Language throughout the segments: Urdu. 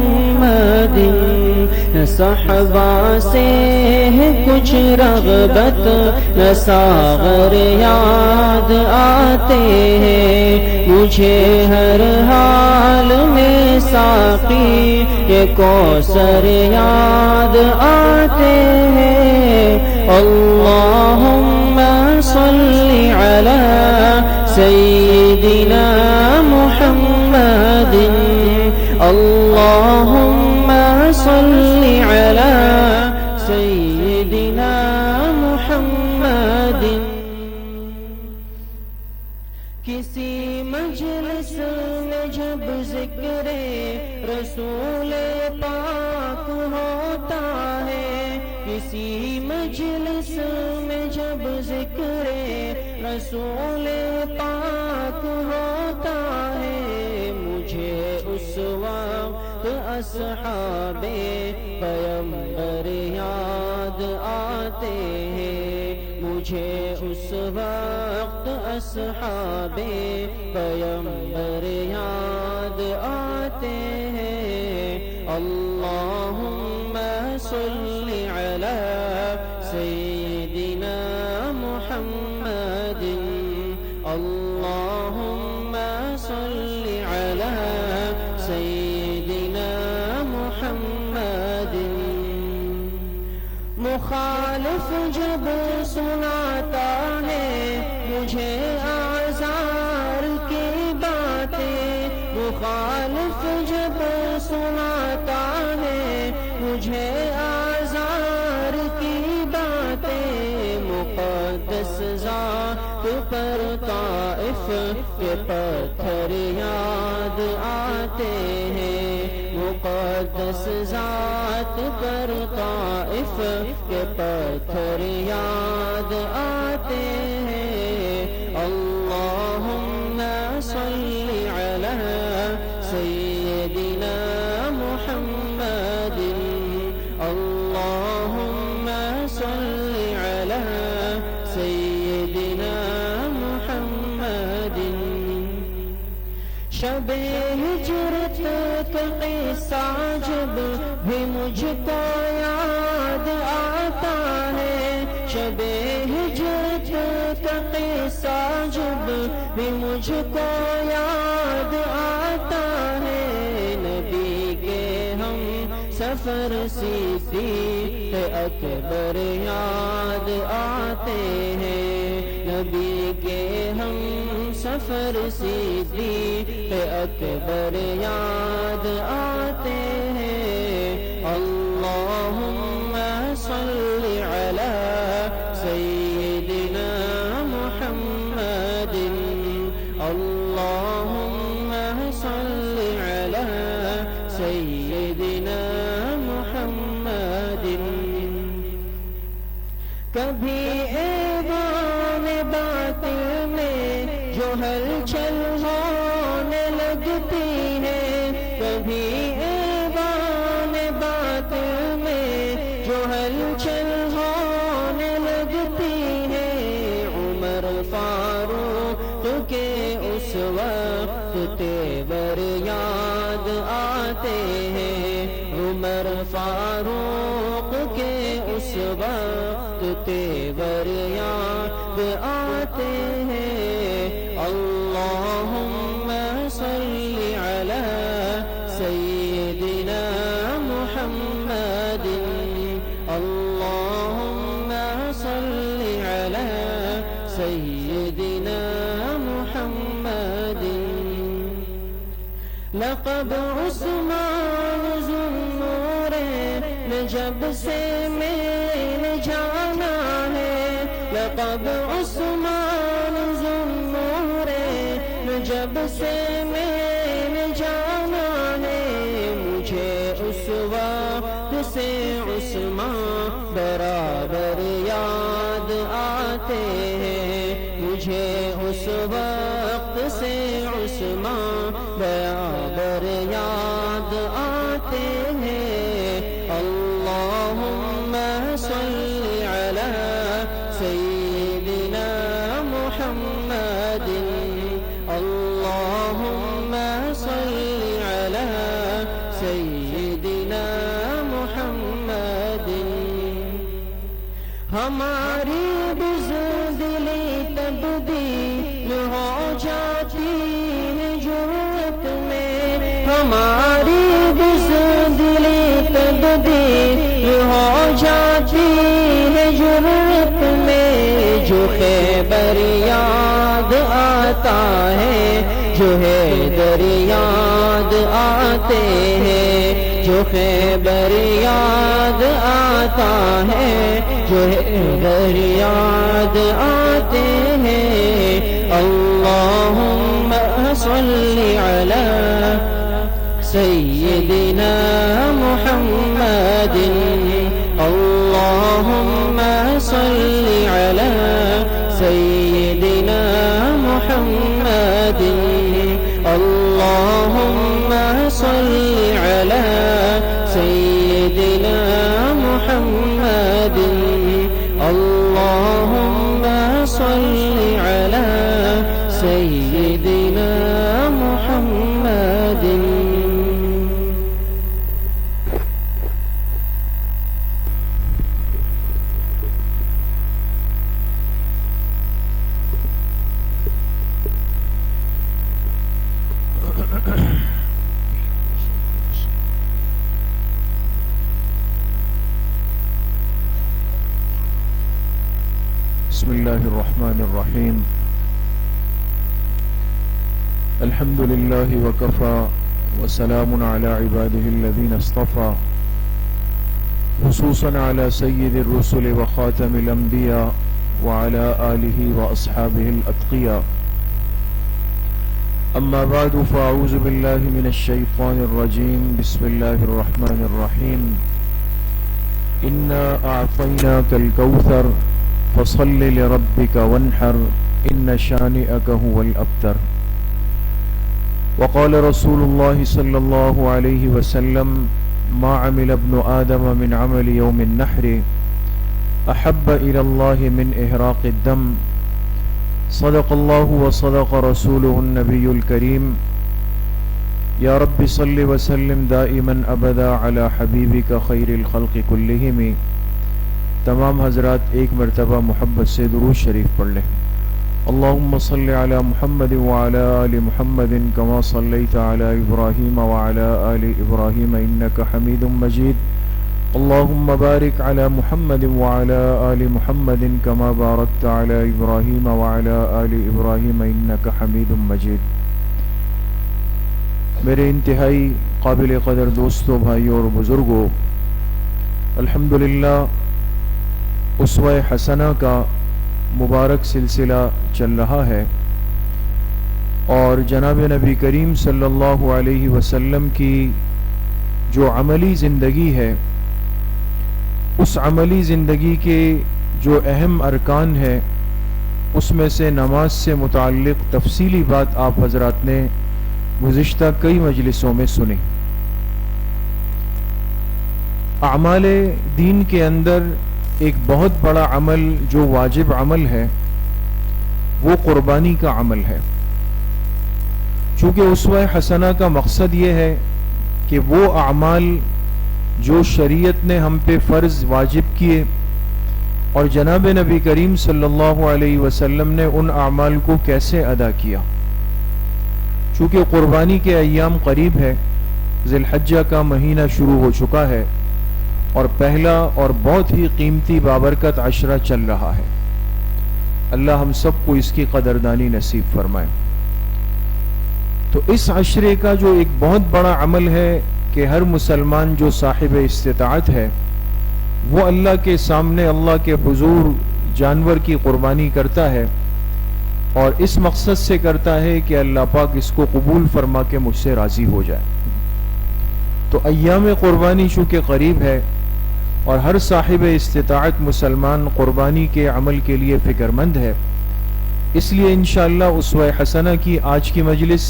محمد نہ صحبہ سے ہے کچھ رغبت نہ ساغر یاد آتے ہیں مجھے ہر حال میں ساقی یہ کوثر یاد آتے ہیں اللہم صلی علی سیدنا محمد اللہم صلی علی سیدنا محمد کسی مجلس میں جب ذکر رسول پاک ہوتا ہے کسی مجلس میں جب ذکر رسول پاک ہوتا ہے مجھے اس وقت اصحاب پیغمبر یاد آتے ہیں مجھے اس وقت اصحاب پیغمبر یاد آتے ہیں اللہم صلی علی سیدنا محمد اللہم صلی علی سیدنا محمد مخالف جب سناتا ہے مجھے آزار کی باتیں مخالف جب سناتا ہے مجھے آزار کی باتیں مقدس ذات پر طائف کے پتھر یاد آتے ہیں مقدس ذات پر طائف کے پتھر یاد آتے ہیں اللہم صلی علی سیدنا محمد اللہم صلی علی سیدنا محمد شب ہجرت کا قصہ جب بھی مجھ کو یاد آتا ہے شب ہجرت کا قصہ جب بھی مجھ کو یاد آتا ہے نبی کے ہم سفر صدیق اکبر یاد آتے ہیں نبی کے ہم سفر صدیق اکبر یاد آتے ہیں اللہم صلی علی سیدنا محمد اللہم صلی علی سیدنا محمد کبھی ایوان باطل میں جو ہلچل ہونے لگتی ہے کبھی ایوان باطل میں جو ہلچل ہونے لگتی ہے عمر فاروق کے اس وقت تیور یاد آتے ہیں عمر فاروق کے اس وقت تیور یاد آتے ہیں اللہم صلی علی سیدنا محمد اللہم صلی علی سیدنا محمد لقب عثمان ذو النورین جب سے میں نے جانا ہے لقب عثمان ذو النورین جب سے میں نے جانا ہے مجھے اس وقت سے عثمان برابر یاد آتے ہیں مجھے اس وقت سے عثمان برابر یاد آتے ہیں اللہم صلی علی سیدنا محمد اللہم صلی علی سیدنا سیدنا محمد ہماری بزدلی تبدیل ہو جاتی ہے جرأت میں ہماری بزدلی تبدیل ہو جاتی ہے جرأت میں جو خیبر یاد آتا ہے جو حیدر یاد آتے ہیں جو خیبر یاد آتا ہے جو حیدر یاد آتے ہیں اللہم صلی علی سیدنا محمد اللہم صلی علی سیدنا محمد اللہم صلی علی سیدنا محمد اللہم صلی علی سیدنا محمد بسم الله الرحمن الرحيم الحمد لله وكفى وسلام على عباده الذين اصطفى خصوصا على سيد الرسل وخاتم الأنبياء وعلى آله وأصحابه الأتقياء أما بعد فأعوذ بالله من الشيطان الرجيم بسم الله الرحمن الرحيم إنا أعطيناك الكوثر فصل لربك وانحر إن شانئك هو الأبتر وقال رسول الله صلى الله عليه وسلم ما عمل ابن آدم من عمل يوم النحر أحب إلى الله من إهراق الدم صدق الله وصدق رسوله النبي الكريم يا رب صل وسلم دائما أبدا على حبيبك خير الخلق كلهم تمام حضرات ایک مرتبہ محبت سے درود شریف پڑھ لیں اللہم صل علی محمد وعلی آل محمد کما صلیت علی ابراہیم وعلی آل ابراہیم انک حمید مجید اللہم بارک علی محمد وعلی آل محمد کما بارکت علی ابراہیم وعلی آل ابراہیم انک حمید مجید میرے انتہائی قابل قدر دوستوں بھائیوں اور بزرگوں الحمدللہ اسوہ حسنہ کا مبارک سلسلہ چل رہا ہے اور جناب نبی کریم صلی اللہ علیہ وسلم کی جو عملی زندگی ہے اس عملی زندگی کے جو اہم ارکان ہے اس میں سے نماز سے متعلق تفصیلی بات آپ حضرات نے گزشتہ کئی مجلسوں میں سنی اعمال دین کے اندر ایک بہت بڑا عمل جو واجب عمل ہے وہ قربانی کا عمل ہے چونکہ اسوہ حسنہ کا مقصد یہ ہے کہ وہ اعمال جو شریعت نے ہم پہ فرض واجب کیے اور جناب نبی کریم صلی اللہ علیہ وسلم نے ان اعمال کو کیسے ادا کیا چونکہ قربانی کے ایام قریب ہے ذی الحجہ کا مہینہ شروع ہو چکا ہے اور پہلا اور بہت ہی قیمتی بابرکت عشرہ چل رہا ہے اللہ ہم سب کو اس کی قدردانی نصیب فرمائے تو اس عشرے کا جو ایک بہت بڑا عمل ہے کہ ہر مسلمان جو صاحب استطاعت ہے وہ اللہ کے سامنے اللہ کے حضور جانور کی قربانی کرتا ہے اور اس مقصد سے کرتا ہے کہ اللہ پاک اس کو قبول فرما کے مجھ سے راضی ہو جائے تو ایام قربانی چونکہ قریب ہے اور ہر صاحب استطاعت مسلمان قربانی کے عمل کے لیے فکر مند ہے اس لیے انشاءاللہ اسوہ حسنہ کی آج کی مجلس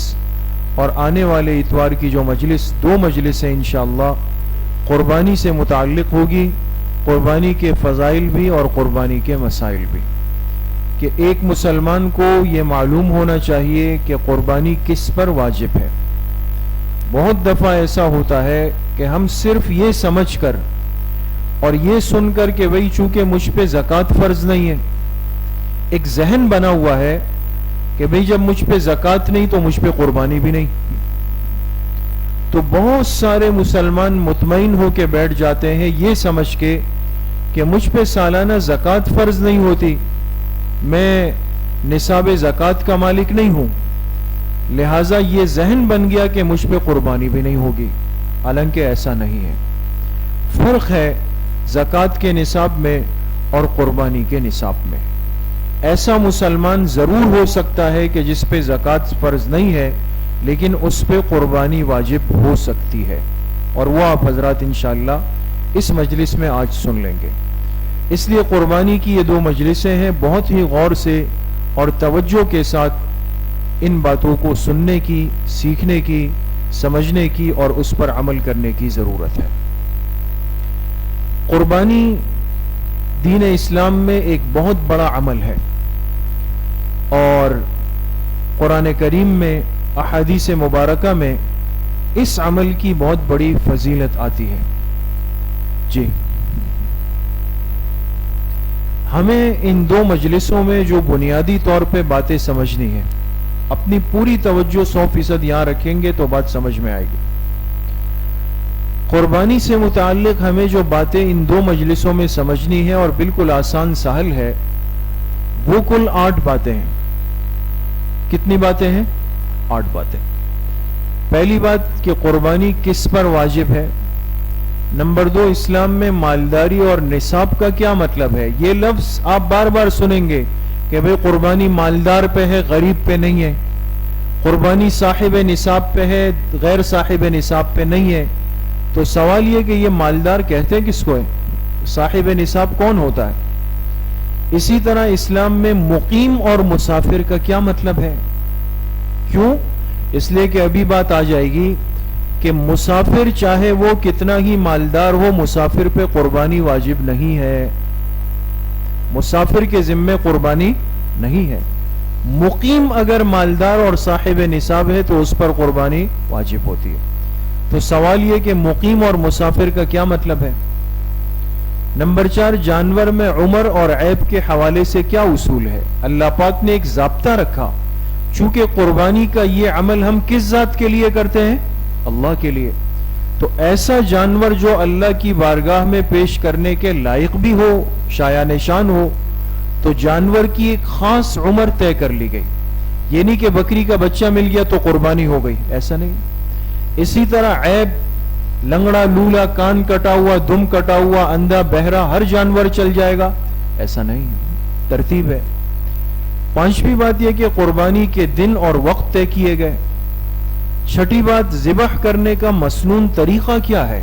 اور آنے والے اتوار کی جو مجلس دو مجلسیں انشاءاللہ قربانی سے متعلق ہوگی قربانی کے فضائل بھی اور قربانی کے مسائل بھی کہ ایک مسلمان کو یہ معلوم ہونا چاہیے کہ قربانی کس پر واجب ہے بہت دفعہ ایسا ہوتا ہے کہ ہم صرف یہ سمجھ کر اور یہ سن کر کہ بھئی چونکہ مجھ پہ زکوٰۃ فرض نہیں ہے، ایک ذہن بنا ہوا ہے کہ بھئی جب مجھ پہ زکوٰۃ نہیں تو مجھ پہ قربانی بھی نہیں، تو بہت سارے مسلمان مطمئن ہو کے بیٹھ جاتے ہیں یہ سمجھ کے کہ مجھ پہ سالانہ زکوٰۃ فرض نہیں ہوتی، میں نصاب زکوٰۃ کا مالک نہیں ہوں، لہٰذا یہ ذہن بن گیا کہ مجھ پہ قربانی بھی نہیں ہوگی، حالانکہ ایسا نہیں ہے۔ فرق ہے زکوٰۃ کے نصاب میں اور قربانی کے نصاب میں۔ ایسا مسلمان ضرور ہو سکتا ہے کہ جس پہ زکوٰۃ فرض نہیں ہے لیکن اس پہ قربانی واجب ہو سکتی ہے، اور وہ آپ حضرات انشاءاللہ اس مجلس میں آج سن لیں گے۔ اس لیے قربانی کی یہ دو مجلسیں ہیں، بہت ہی غور سے اور توجہ کے ساتھ ان باتوں کو سننے کی، سیکھنے کی، سمجھنے کی اور اس پر عمل کرنے کی ضرورت ہے۔ قربانی دین اسلام میں ایک بہت بڑا عمل ہے، اور قرآن کریم میں، احادیث مبارکہ میں اس عمل کی بہت بڑی فضیلت آتی ہے۔ جی، ہمیں ان دو مجلسوں میں جو بنیادی طور پہ باتیں سمجھنی ہیں، اپنی پوری توجہ 100% یہاں رکھیں گے تو بات سمجھ میں آئے گی۔ قربانی سے متعلق ہمیں جو باتیں ان دو مجلسوں میں سمجھنی ہے اور بالکل آسان سہل ہے، وہ کل 8 باتیں ہیں۔ کتنی باتیں ہیں؟ 8 باتیں۔ پہلی بات کہ قربانی کس پر واجب ہے۔ نمبر 2، اسلام میں مالداری اور نصاب کا کیا مطلب ہے۔ یہ لفظ آپ بار بار سنیں گے کہ بھئی قربانی مالدار پہ ہے، غریب پہ نہیں ہے، قربانی صاحب نصاب پہ ہے، غیر صاحب نصاب پہ نہیں ہے۔ تو سوال یہ کہ یہ مالدار کہتے کس کو ہے، صاحب نصاب کون ہوتا ہے۔ اسی طرح اسلام میں مقیم اور مسافر کا کیا مطلب ہے۔ کیوں؟ اس لیے کہ ابھی بات آ جائے گی کہ مسافر چاہے وہ کتنا ہی مالدار ہو، مسافر پہ قربانی واجب نہیں ہے، مسافر کے ذمے قربانی نہیں ہے۔ مقیم اگر مالدار اور صاحب نصاب ہے تو اس پر قربانی واجب ہوتی ہے۔ تو سوال یہ کہ مقیم اور مسافر کا کیا مطلب ہے۔ نمبر 4، جانور میں عمر اور عیب کے حوالے سے کیا اصول ہے۔ اللہ پاک نے ایک ضابطہ رکھا، چونکہ قربانی کا یہ عمل ہم کس ذات کے لیے کرتے ہیں؟ اللہ کے لیے۔ تو ایسا جانور جو اللہ کی بارگاہ میں پیش کرنے کے لائق بھی ہو، شایع نشان ہو، تو جانور کی ایک خاص عمر طے کر لی گئی۔ یہ نہیں کہ بکری کا بچہ مل گیا تو قربانی ہو گئی، ایسا نہیں۔ اسی طرح عیب، لنگڑا لولا، کان کٹا ہوا، دم کٹا ہوا، اندھا بہرا، ہر جانور چل جائے گا، ایسا نہیں، ترتیب ہے۔ 5ویں بات یہ کہ قربانی کے دن اور وقت طے کیے گئے۔ 6ٹھی بات ذبح کرنے کا مسنون طریقہ کیا ہے۔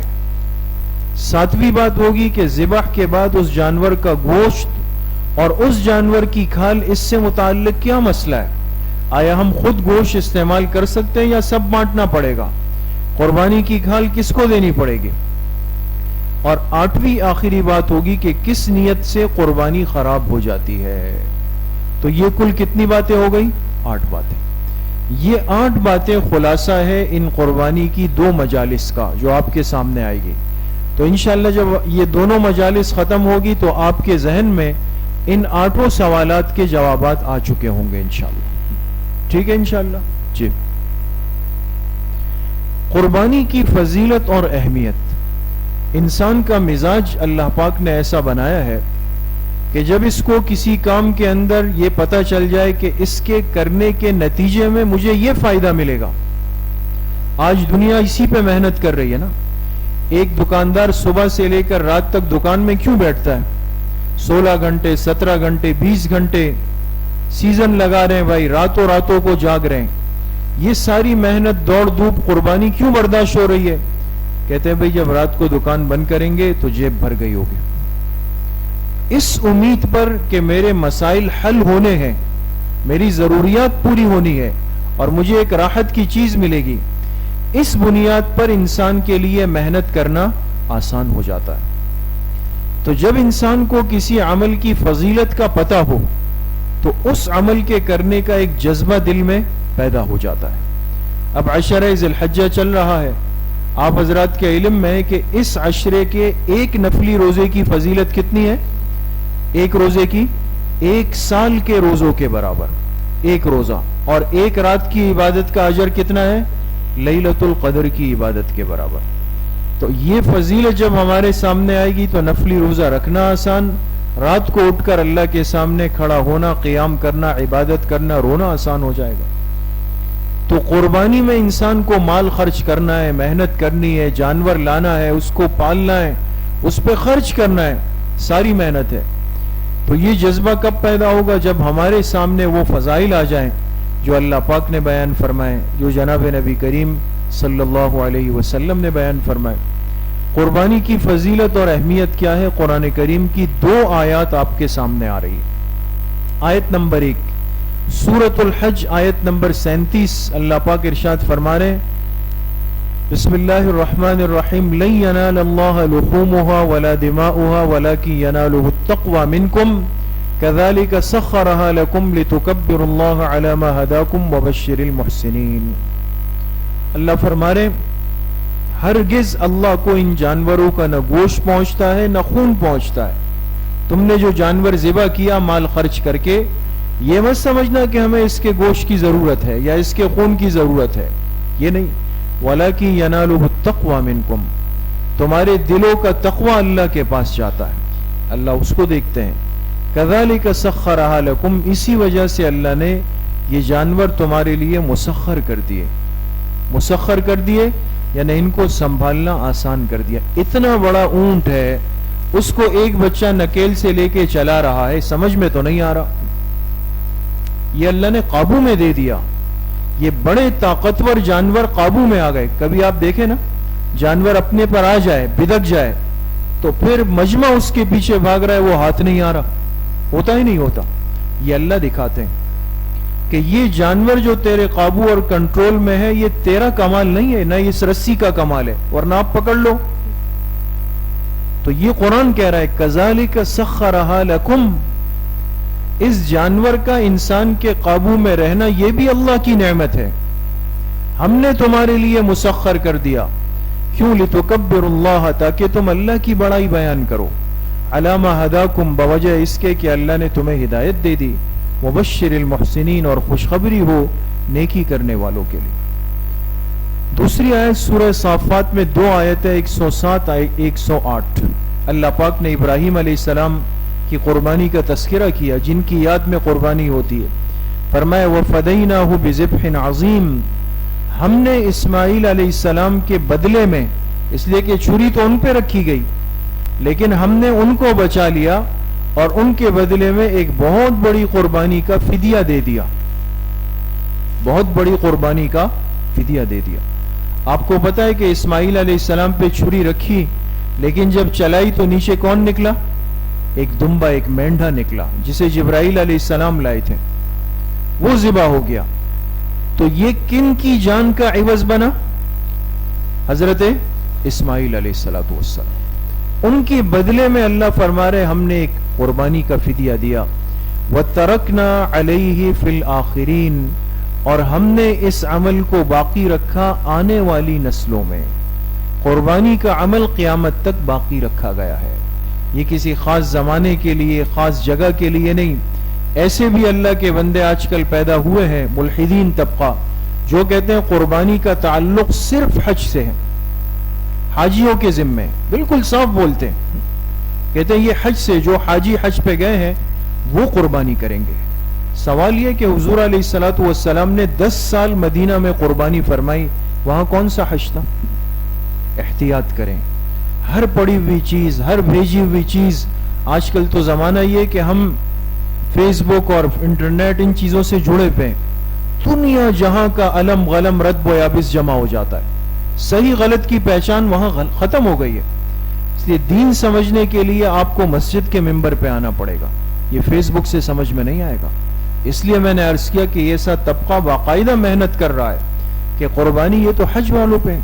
7ویں بات ہوگی کہ ذبح کے بعد اس جانور کا گوشت اور اس جانور کی کھال، اس سے متعلق کیا مسئلہ ہے۔ آیا ہم خود گوشت استعمال کر سکتے ہیں یا سب بانٹنا پڑے گا، قربانی کی کھال کس کو دینی پڑے گی۔ اور 8ویں آخری بات ہوگی کہ کس نیت سے قربانی خراب ہو جاتی ہے۔ تو یہ کل کتنی باتیں ہو گئی؟ 8 باتیں۔ یہ 8 باتیں خلاصہ ہے ان قربانی کی 2 مجالس کا جو آپ کے سامنے آئے گی۔ تو انشاءاللہ جب یہ دونوں مجالس ختم ہوگی تو آپ کے ذہن میں ان 8 سوالات کے جوابات آ چکے ہوں گے انشاءاللہ۔ ٹھیک ہے انشاءاللہ؟ جی۔ قربانی کی فضیلت اور اہمیت۔ انسان کا مزاج اللہ پاک نے ایسا بنایا ہے کہ جب اس کو کسی کام کے اندر یہ پتہ چل جائے کہ اس کے کرنے کے نتیجے میں مجھے یہ فائدہ ملے گا، آج دنیا اسی پہ محنت کر رہی ہے نا۔ ایک دکاندار صبح سے لے کر رات تک دکان میں کیوں بیٹھتا ہے؟ 16 گھنٹے، 17 گھنٹے، 20 گھنٹے سیزن لگا رہے ہیں بھائی، راتوں راتوں کو جاگ رہے ہیں۔ یہ ساری محنت، دوڑ دھوپ، قربانی کیوں برداشت ہو رہی ہے؟ کہتے ہیں بھائی جب رات کو دکان بند کریں گے تو جیب بھر گئی ہوگی۔ اس امید پر کہ میرے مسائل حل ہونے ہیں، میری ضروریات پوری ہونی ہے اور مجھے ایک راحت کی چیز ملے گی، اس بنیاد پر انسان کے لیے محنت کرنا آسان ہو جاتا ہے۔ تو جب انسان کو کسی عمل کی فضیلت کا پتہ ہو تو اس عمل کے کرنے کا ایک جذبہ دل میں پیدا ہو جاتا ہے۔ اب عشرہ ذی الحجہ چل رہا ہے، آپ حضرات کے علم میں ہے کہ اس عشرے کے ایک نفلی روزے کی فضیلت کتنی ہے؟ ایک روزے کی 1 سال کے روزوں کے برابر ایک روزہ، اور ایک رات کی عبادت کا اجر کتنا ہے؟ لیلۃ القدر کی عبادت کے برابر۔ تو یہ فضیلت جب ہمارے سامنے آئے گی تو نفلی روزہ رکھنا آسان، رات کو اٹھ کر اللہ کے سامنے کھڑا ہونا، قیام کرنا، عبادت کرنا، رونا آسان ہو جائے گا۔ تو قربانی میں انسان کو مال خرچ کرنا ہے، محنت کرنی ہے، جانور لانا ہے، اس کو پالنا ہے، اس پہ خرچ کرنا ہے، ساری محنت ہے۔ تو یہ جذبہ کب پیدا ہوگا؟ جب ہمارے سامنے وہ فضائل آ جائیں جو اللہ پاک نے بیان فرمائے، جو جناب نبی کریم صلی اللہ علیہ وسلم نے بیان فرمائے۔ قربانی کی فضیلت اور اہمیت کیا ہے؟ قرآن کریم کی 2 آیات آپ کے سامنے آ رہی ہے۔ آیت نمبر 1 سورۃ الحج، آیت نمبر 37، اللہ پاک ارشاد فرما رہے ہیں، بسم اللہ الرحمن الرحیم، لن ینال اللہ لحومها ولا دماؤها ولکن ینالہ التقوی منکم کذالک سخرها لکم لتکبروا اللہ علی ما ہداکم وبشر المحسنین۔ اللہ فرما رہے ہیں ہرگز اللہ کو ان جانوروں کا نہ گوشت پہنچتا ہے نہ خون پہنچتا ہے۔ تم نے جو جانور ذبح کیا مال خرچ کر کے، یہ مت سمجھنا کہ ہمیں اس کے گوشت کی ضرورت ہے یا اس کے خون کی ضرورت ہے، یہ نہیں۔ وَلَكِنْ يَنَالُهُ التَّقْوَى مِنْكُمْ، تمہارے دلوں کا تقوی اللہ کے پاس جاتا ہے، اللہ اس کو دیکھتے ہیں۔ كَذَلِكَ سَخَّرَهَا لَكُمْ، اسی وجہ سے اللہ نے یہ جانور تمہارے لیے مسخر کر دیے، مسخر کر دیے یعنی ان کو سنبھالنا آسان کر دیا۔ اتنا بڑا اونٹ ہے، اس کو ایک بچہ نکیل سے لے کے چلا رہا ہے، سمجھ میں تو نہیں آ رہا، یہ اللہ نے قابو میں دے دیا۔ یہ بڑے طاقتور جانور قابو میں آ گئے۔ کبھی آپ دیکھیں نا، جانور اپنے پر آ جائے، بدک جائے، تو پھر مجمع اس کے پیچھے بھاگ رہا ہے، وہ ہاتھ نہیں آ رہا، ہوتا ہی نہیں ہوتا۔ یہ اللہ دکھاتے ہیں کہ یہ جانور جو تیرے قابو اور کنٹرول میں ہے، یہ تیرا کمال نہیں ہے، نہ اس رسی کا کمال ہے، ورنہ آپ پکڑ لو۔ تو یہ قرآن کہہ رہا ہے کذالک سخرھا لکم، اس جانور کا انسان کے قابو میں رہنا یہ بھی اللہ کی نعمت ہے، ہم نے تمہارے لیے مسخر کر دیا۔ کیوں؟ لتکبروا اللہ، تاکہ تم اللہ کی بڑائی بیان کرو، علی ما ہداکم، بوجہ اس کے کہ اللہ نے تمہیں ہدایت دے دی، وبشر المحسنین، اور خوشخبری ہو نیکی کرنے والوں کے لیے۔ دوسری آیت سورہ صافات میں 2 آیتیں 107 108، اللہ پاک نے ابراہیم علیہ السلام کی قربانی کا تذکرہ کیا، جن کی یاد میں قربانی ہوتی ہے۔ فرمایا وَفَدَيْنَاهُ بِذِبْحٍ عَظِيمٍ، ہم نے اسماعیل علیہ السلام کے بدلے میں، اس لیے کہ چھری تو ان پہ رکھی گئی، لیکن ہم نے ان کو بچا لیا اور ان کے بدلے میں ایک بہت بڑی قربانی کا فدیہ دے دیا، بہت بڑی قربانی کا فدیہ دے دیا۔ آپ کو پتا ہے کہ اسماعیل علیہ السلام پہ چھری رکھی، لیکن جب چلائی تو نیچے کون نکلا؟ ایک دمبا، ایک مینڈھا نکلا، جسے جبرائیل علیہ السلام لائے تھے، وہ ذبح ہو گیا۔ تو یہ کن کی جان کا عوض بنا؟ حضرت اسماعیل علیہ السلام، ان کے بدلے میں اللہ فرما رہے ہم نے ایک قربانی کا فدیہ دیا۔ وَتَرَكْنَا عَلَيْهِ فِي الْآخِرِينَ، اور ہم نے اس عمل کو باقی رکھا آنے والی نسلوں میں۔ قربانی کا عمل قیامت تک باقی رکھا گیا ہے، یہ کسی خاص زمانے کے لیے، خاص جگہ کے لیے نہیں۔ ایسے بھی اللہ کے بندے آج کل پیدا ہوئے ہیں، ملحدین طبقہ، جو کہتے ہیں قربانی کا تعلق صرف حج سے ہے، حاجیوں کے ذمے، بالکل صاف بولتے ہیں، کہتے ہیں یہ حج سے، جو حاجی حج پہ گئے ہیں وہ قربانی کریں گے۔ سوال یہ کہ حضور علیہ الصلوۃ والسلام نے 10 سال مدینہ میں قربانی فرمائی، وہاں کون سا حج تھا؟ احتیاط کریں، ہر پڑی ہوئی چیز، ہر بھیجی ہوئی چیز، آج کل تو زمانہ یہ کہ ہم فیس بک اور انٹرنیٹ ان چیزوں سے جڑے پہ، دنیا جہاں کا علم غلم رتب و یابس جمع ہو جاتا ہے، صحیح غلط کی پہچان وہاں ختم ہو گئی ہے۔ اس لیے دین سمجھنے کے لیے آپ کو مسجد کے ممبر پہ آنا پڑے گا، یہ فیس بک سے سمجھ میں نہیں آئے گا۔ اس لیے میں نے عرض کیا کہ یہ ایسا طبقہ باقاعدہ محنت کر رہا ہے کہ قربانی یہ تو حج والوں پہ،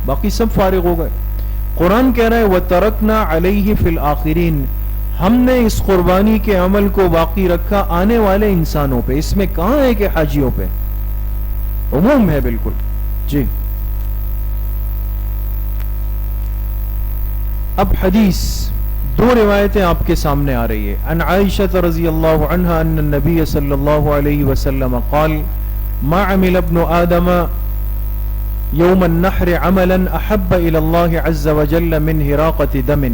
باقی سب فارغ ہو گئے۔ قرآن کہہ رہا ہے وَتَرَكْنَا عَلَيْهِ فِي الْآخِرِينَ، ہم نے اس قربانی کے عمل کو باقی رکھا آنے والے انسانوں پہ۔ اس میں کہاں ہے کہ حاجیوں پہ؟ عموم ہے بالکل۔ جی اب حدیث دو روایتیں آپ کے سامنے آ رہی ہے. عن عائشہ رضی اللہ عنہا ان النبی صلی اللہ علیہ وسلم قال ما عمل ابن آدم یوم النحر عملا احب الى اللہ عز وجل من ہراقۃ دم.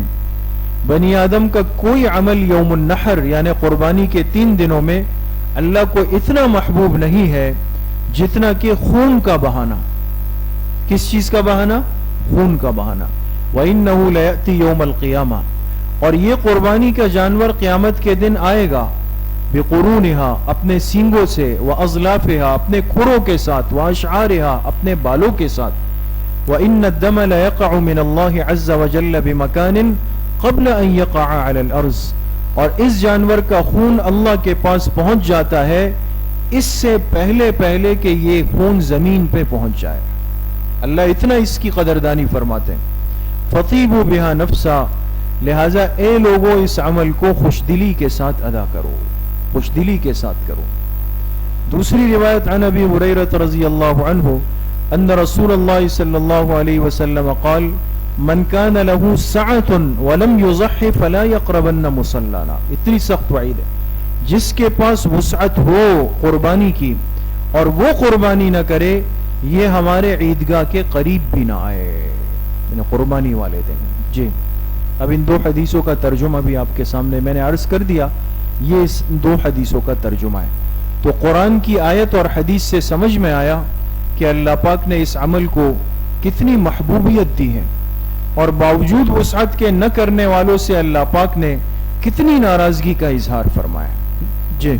بنی آدم کا کوئی عمل یوم النحر یعنی قربانی کے 3 دنوں میں اللہ کو اتنا محبوب نہیں ہے جتنا کہ خون کا بہانا. کس چیز کا بہانا؟ خون کا بہانا. وَإِنَّهُ لَيَأْتِي يَوْمَ الْقِيَامَةِ اور یہ قربانی کا جانور قیامت کے دن آئے گا بِقُرُونِهَا اپنے سینگوں سے، وَأَظْلَافِهَا اپنے کھروں کے ساتھ، وَأَشْعَارِهَا اپنے بالوں کے ساتھ. وَإِنَّ الدَّمَ لَيَقَعُ مِنَ اللَّهِ عَزَّ وَجَلَّ بِمَكَانٍ قَبْلَ أَن يَقَعَ عَلَى الْأَرْضِ اور اس جانور کا خون اللہ کے پاس پہنچ جاتا ہے اس سے پہلے کہ یہ خون زمین پہ پہنچ جائے. اللہ اتنا اس کی قدردانی فرماتے ہیں. فطیبوا بہا نفسا لہذا اے لوگوں اس عمل کو خوش دلی کے ساتھ ادا کرو، خوش دلی کے ساتھ کرو. دوسری روایت عن ابی ہریرہ رضی اللہ عنہ ان رسول اللہ صلی اللہ علیہ وسلم قال من کان له سعة ولم يضح فلا يقربن مصلانا. اتنی سخت وعید ہے. جس کے پاس وسعت ہو قربانی کی اور وہ قربانی نہ کرے یہ ہمارے عیدگاہ کے قریب بھی نہ آئے، یعنی قربانی والے دن. جی اب ان 2 حدیثوں کا ترجمہ بھی آپ کے سامنے میں نے عرض کر دیا. یہ اس 2 حدیثوں کا ترجمہ ہے. تو قرآن کی آیت اور حدیث سے سمجھ میں آیا کہ اللہ پاک نے اس عمل کو کتنی محبوبیت دی ہے اور باوجود وسعت کے نہ کرنے والوں سے اللہ پاک نے کتنی ناراضگی کا اظہار فرمایا. جی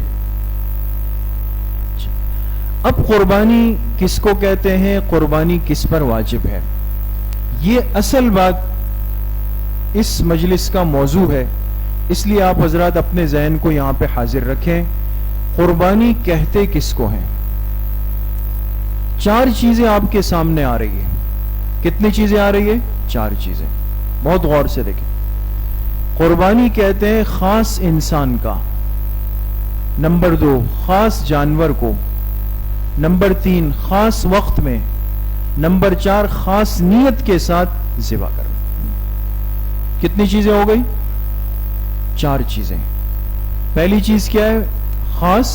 اب قربانی کس کو کہتے ہیں، قربانی کس پر واجب ہے، یہ اصل بات اس مجلس کا موضوع ہے. اس لیے آپ حضرات اپنے ذہن کو یہاں پہ حاضر رکھیں. قربانی کہتے کس کو ہیں؟ 4 چیزیں آپ کے سامنے آ رہی ہیں. کتنی چیزیں آ رہی ہیں؟ 4 چیزیں. بہت غور سے دیکھیں. قربانی کہتے ہیں خاص انسان کا. نمبر 2 خاص جانور کو. نمبر 3 خاص وقت میں. نمبر 4 خاص نیت کے ساتھ ذبح کرنا. کتنی چیزیں ہو گئی؟ 4 چیزیں. پہلی چیز کیا ہے؟ خاص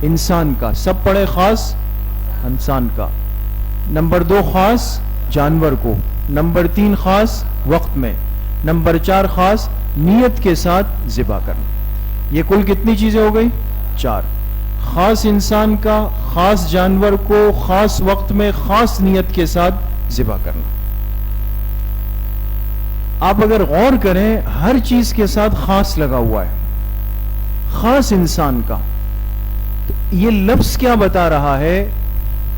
انسان کا. سب پڑھے خاص انسان کا. نمبر 2 خاص جانور کو. نمبر 3 خاص وقت میں. نمبر 4 خاص نیت کے ساتھ ذبح کرنا. یہ کل کتنی چیزیں ہو گئی؟ 4. خاص انسان کا، خاص جانور کو، خاص وقت میں، خاص نیت کے ساتھ ذبح کرنا. آپ اگر غور کریں ہر چیز کے ساتھ خاص لگا ہوا ہے. خاص انسان کا تو یہ لفظ کیا بتا رہا ہے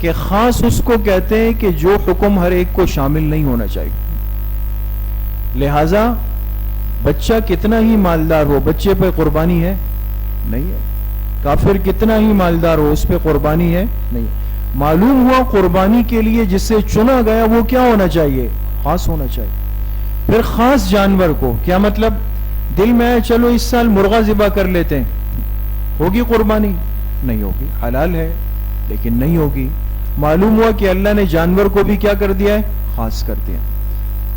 کہ خاص اس کو کہتے ہیں کہ جو حکم ہر ایک کو شامل نہیں ہونا چاہیے. لہذا بچہ کتنا ہی مالدار ہو بچے پہ قربانی ہے؟ نہیں ہے. کافر کتنا ہی مالدار ہو اس پہ قربانی ہے؟ نہیں. معلوم ہوا قربانی کے لیے جسے چنا گیا وہ کیا ہونا چاہیے؟ خاص ہونا چاہیے. پھر خاص جانور کو کیا مطلب؟ دل میں ہے چلو اس سال مرغا ذبح کر لیتے ہیں، ہوگی قربانی؟ نہیں ہوگی. حلال ہے لیکن نہیں ہوگی. معلوم ہوا کہ اللہ نے جانور کو بھی کیا کر دیا ہے؟ خاص کر دیا.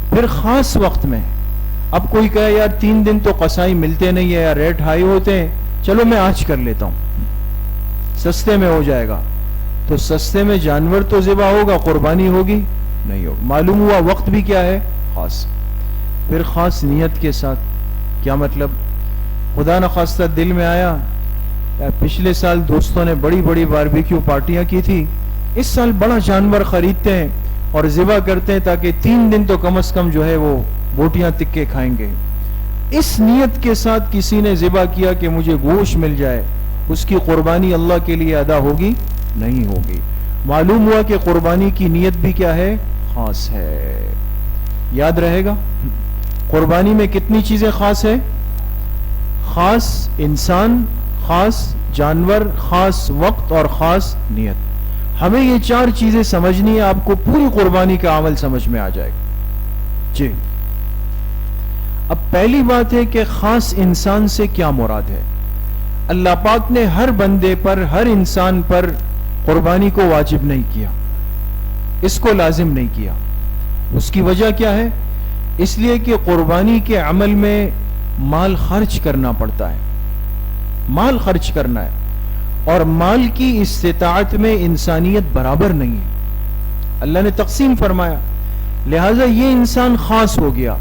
پھر خاص وقت میں اب کوئی کہے یار 3 دن تو قصائی ملتے نہیں ہے یا ریٹ ہائی ہوتے ہیں، چلو میں آج کر لیتا ہوں، سستے میں ہو جائے گا. تو سستے میں جانور تو ذبح ہوگا، قربانی ہوگی نہیں ہوگی. معلوم ہوا وقت بھی کیا ہے؟ خاص. پھر خاص نیت کے ساتھ. کیا مطلب؟ خدا نخواستہ دل میں آیا یار پچھلے سال دوستوں نے بڑی بڑی باربیکیو پارٹیاں کی تھی، اس سال بڑا جانور خریدتے ہیں اور ذبح کرتے ہیں تاکہ 3 دن تو کم از کم جو ہے وہ بوٹیاں تکے کھائیں گے. اس نیت کے ساتھ کسی نے ذبح کیا کہ مجھے گوشت مل جائے، اس کی قربانی اللہ کے لیے ادا ہوگی؟ نہیں ہوگی. معلوم ہوا کہ قربانی کی نیت بھی کیا ہے؟ خاص ہے. یاد رہے گا قربانی میں کتنی چیزیں خاص ہے؟ خاص انسان، خاص جانور، خاص وقت اور خاص نیت. ہمیں یہ 4 چیزیں سمجھنی ہے، آپ کو پوری قربانی کا عمل سمجھ میں آ جائے گا. جی اب پہلی بات ہے کہ خاص انسان سے کیا مراد ہے. اللہ پاک نے ہر بندے پر، ہر انسان پر قربانی کو واجب نہیں کیا، اس کو لازم نہیں کیا. اس کی وجہ کیا ہے؟ اس لیے کہ قربانی کے عمل میں مال خرچ کرنا پڑتا ہے، مال خرچ کرنا ہے، اور مال کی استطاعت میں انسانیت برابر نہیں ہے، اللہ نے تقسیم فرمایا، لہذا یہ انسان خاص ہو گیا،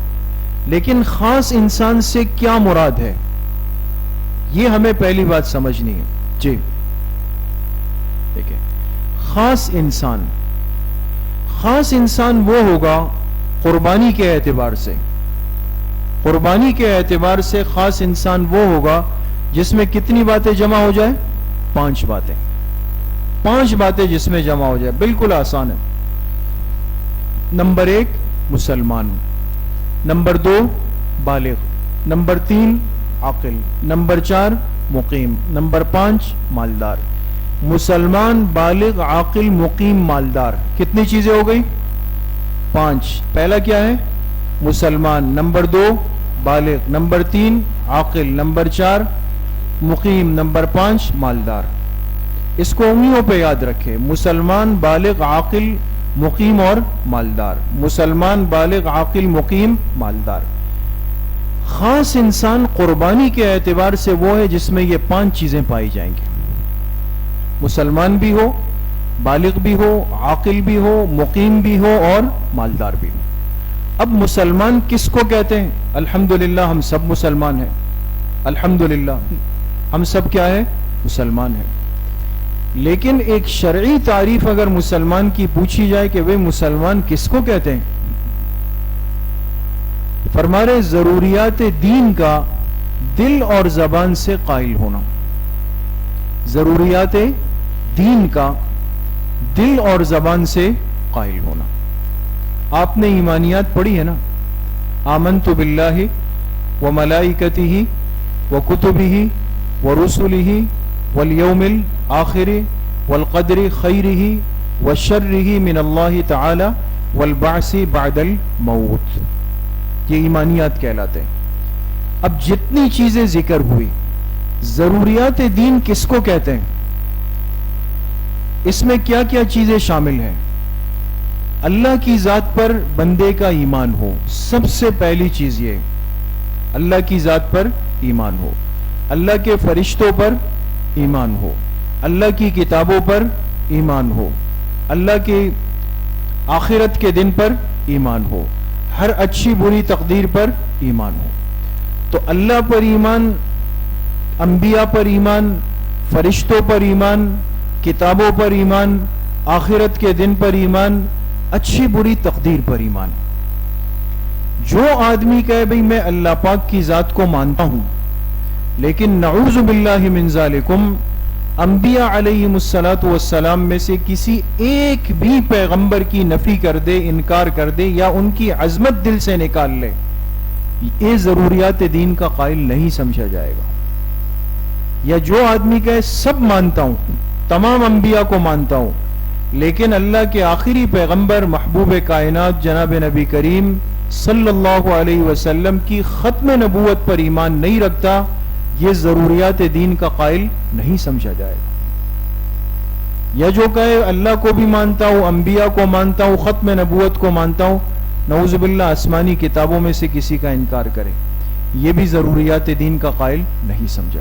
لیکن خاص انسان سے کیا مراد ہے یہ ہمیں پہلی بات سمجھنی ہے۔ جی دیکھیں، خاص انسان وہ ہوگا قربانی کے اعتبار سے، قربانی کے اعتبار سے خاص انسان وہ ہوگا جس میں کتنی باتیں جمع ہو جائے؟ 5 باتیں، 5 باتیں جس میں جمع ہو جائے، بالکل آسان ہے۔ نمبر 1 مسلمان، نمبر 2 بالغ، نمبر 3 عاقل، نمبر 4 مقیم، نمبر 5 مالدار۔ مسلمان، بالغ، عاقل، مقیم، مالدار، کتنی چیزیں ہو گئی؟ 5۔ پہلا کیا ہے؟ مسلمان، نمبر 2 بالغ، نمبر 3 عاقل، نمبر 4 مقیم، نمبر 5 مالدار۔ اس کو انگلیوں پہ یاد رکھے، مسلمان، بالغ، عاقل، مقیم اور مالدار، مسلمان، بالغ، عاقل، مقیم، مالدار۔ خاص انسان قربانی کے اعتبار سے وہ ہے جس میں یہ 5 چیزیں پائی جائیں گی، مسلمان بھی ہو، بالغ بھی ہو، عاقل بھی ہو، مقیم بھی ہو اور مالدار بھی ہو۔ اب مسلمان کس کو کہتے ہیں؟ الحمدللہ ہم سب مسلمان ہیں، الحمدللہ ہم سب کیا ہے؟ مسلمان ہیں۔ لیکن ایک شرعی تعریف اگر مسلمان کی پوچھی جائے کہ وہ مسلمان کس کو کہتے ہیں، فرما رہے ضروریات دین کا دل اور زبان سے قائل ہونا، ضروریات دین کا دل اور زبان سے قائل ہونا۔ آپ نے ایمانیات پڑھی ہے نا، آمنت باللہ وملائکتہ وکتبہ ورسلہ والیوم الآخر والقدر خیرہ وشرہ من اللہ تعالی والبعث بعد الموت، یہ ایمانیات کہلاتے ہیں۔ اب جتنی چیزیں ذکر ہوئی، ضروریات دین کس کو کہتے ہیں؟ اس میں کیا کیا چیزیں شامل ہیں؟ اللہ کی ذات پر بندے کا ایمان ہو، سب سے پہلی چیز یہ، اللہ کی ذات پر ایمان ہو، اللہ کے فرشتوں پر ایمان ہو، اللہ کی کتابوں پر ایمان ہو، اللہ کے آخرت کے دن پر ایمان ہو، ہر اچھی بری تقدیر پر ایمان ہو۔ تو اللہ پر ایمان، انبیاء پر ایمان، فرشتوں پر ایمان، کتابوں پر ایمان، آخرت کے دن پر ایمان، اچھی بری تقدیر پر ایمان۔ جو آدمی کہے بھئی میں اللہ پاک کی ذات کو مانتا ہوں، لیکن نعوذ باللہ من ذالکم انبیاء علیہم السلام میں سے کسی ایک بھی پیغمبر کی نفی کر دے، انکار کر دے یا ان کی عظمت دل سے نکال لے، یہ ضروریات دین کا قائل نہیں سمجھا جائے گا۔ یا جو آدمی کہے سب مانتا ہوں، تمام انبیاء کو مانتا ہوں، لیکن اللہ کے آخری پیغمبر محبوب کائنات جناب نبی کریم صلی اللہ علیہ وسلم کی ختم نبوت پر ایمان نہیں رکھتا، یہ ضروریات دین کا قائل نہیں سمجھا جائے گا۔ یا جو کہے اللہ کو بھی مانتا ہوں، انبیاء کو مانتا ہوں، ختم نبوت کو مانتا ہوں، نعوذ باللہ آسمانی کتابوں میں سے کسی کا انکار کرے، یہ بھی ضروریات دین کا قائل نہیں سمجھا۔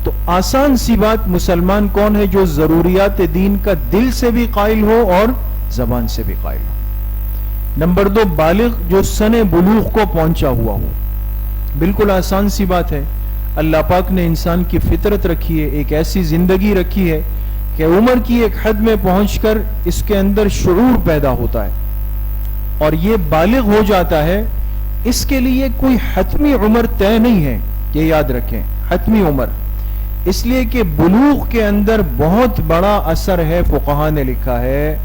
تو آسان سی بات، مسلمان کون ہے جو ضروریات دین کا دل سے بھی قائل ہو اور زبان سے بھی قائل ہو۔ نمبر 2 بالغ، جو سن بلوغ کو پہنچا ہوا ہو۔ بالکل آسان سی بات ہے، اللہ پاک نے انسان کی فطرت رکھی ہے، ایک ایسی زندگی رکھی ہے کہ عمر کی ایک حد میں پہنچ کر اس کے اندر شعور پیدا ہوتا ہے اور یہ بالغ ہو جاتا ہے۔ اس کے لیے کوئی حتمی عمر طے نہیں ہے، یہ یاد رکھیں، حتمی عمر، اس لیے کہ بلوغ کے اندر بہت بڑا اثر ہے، فقہا نے لکھا ہے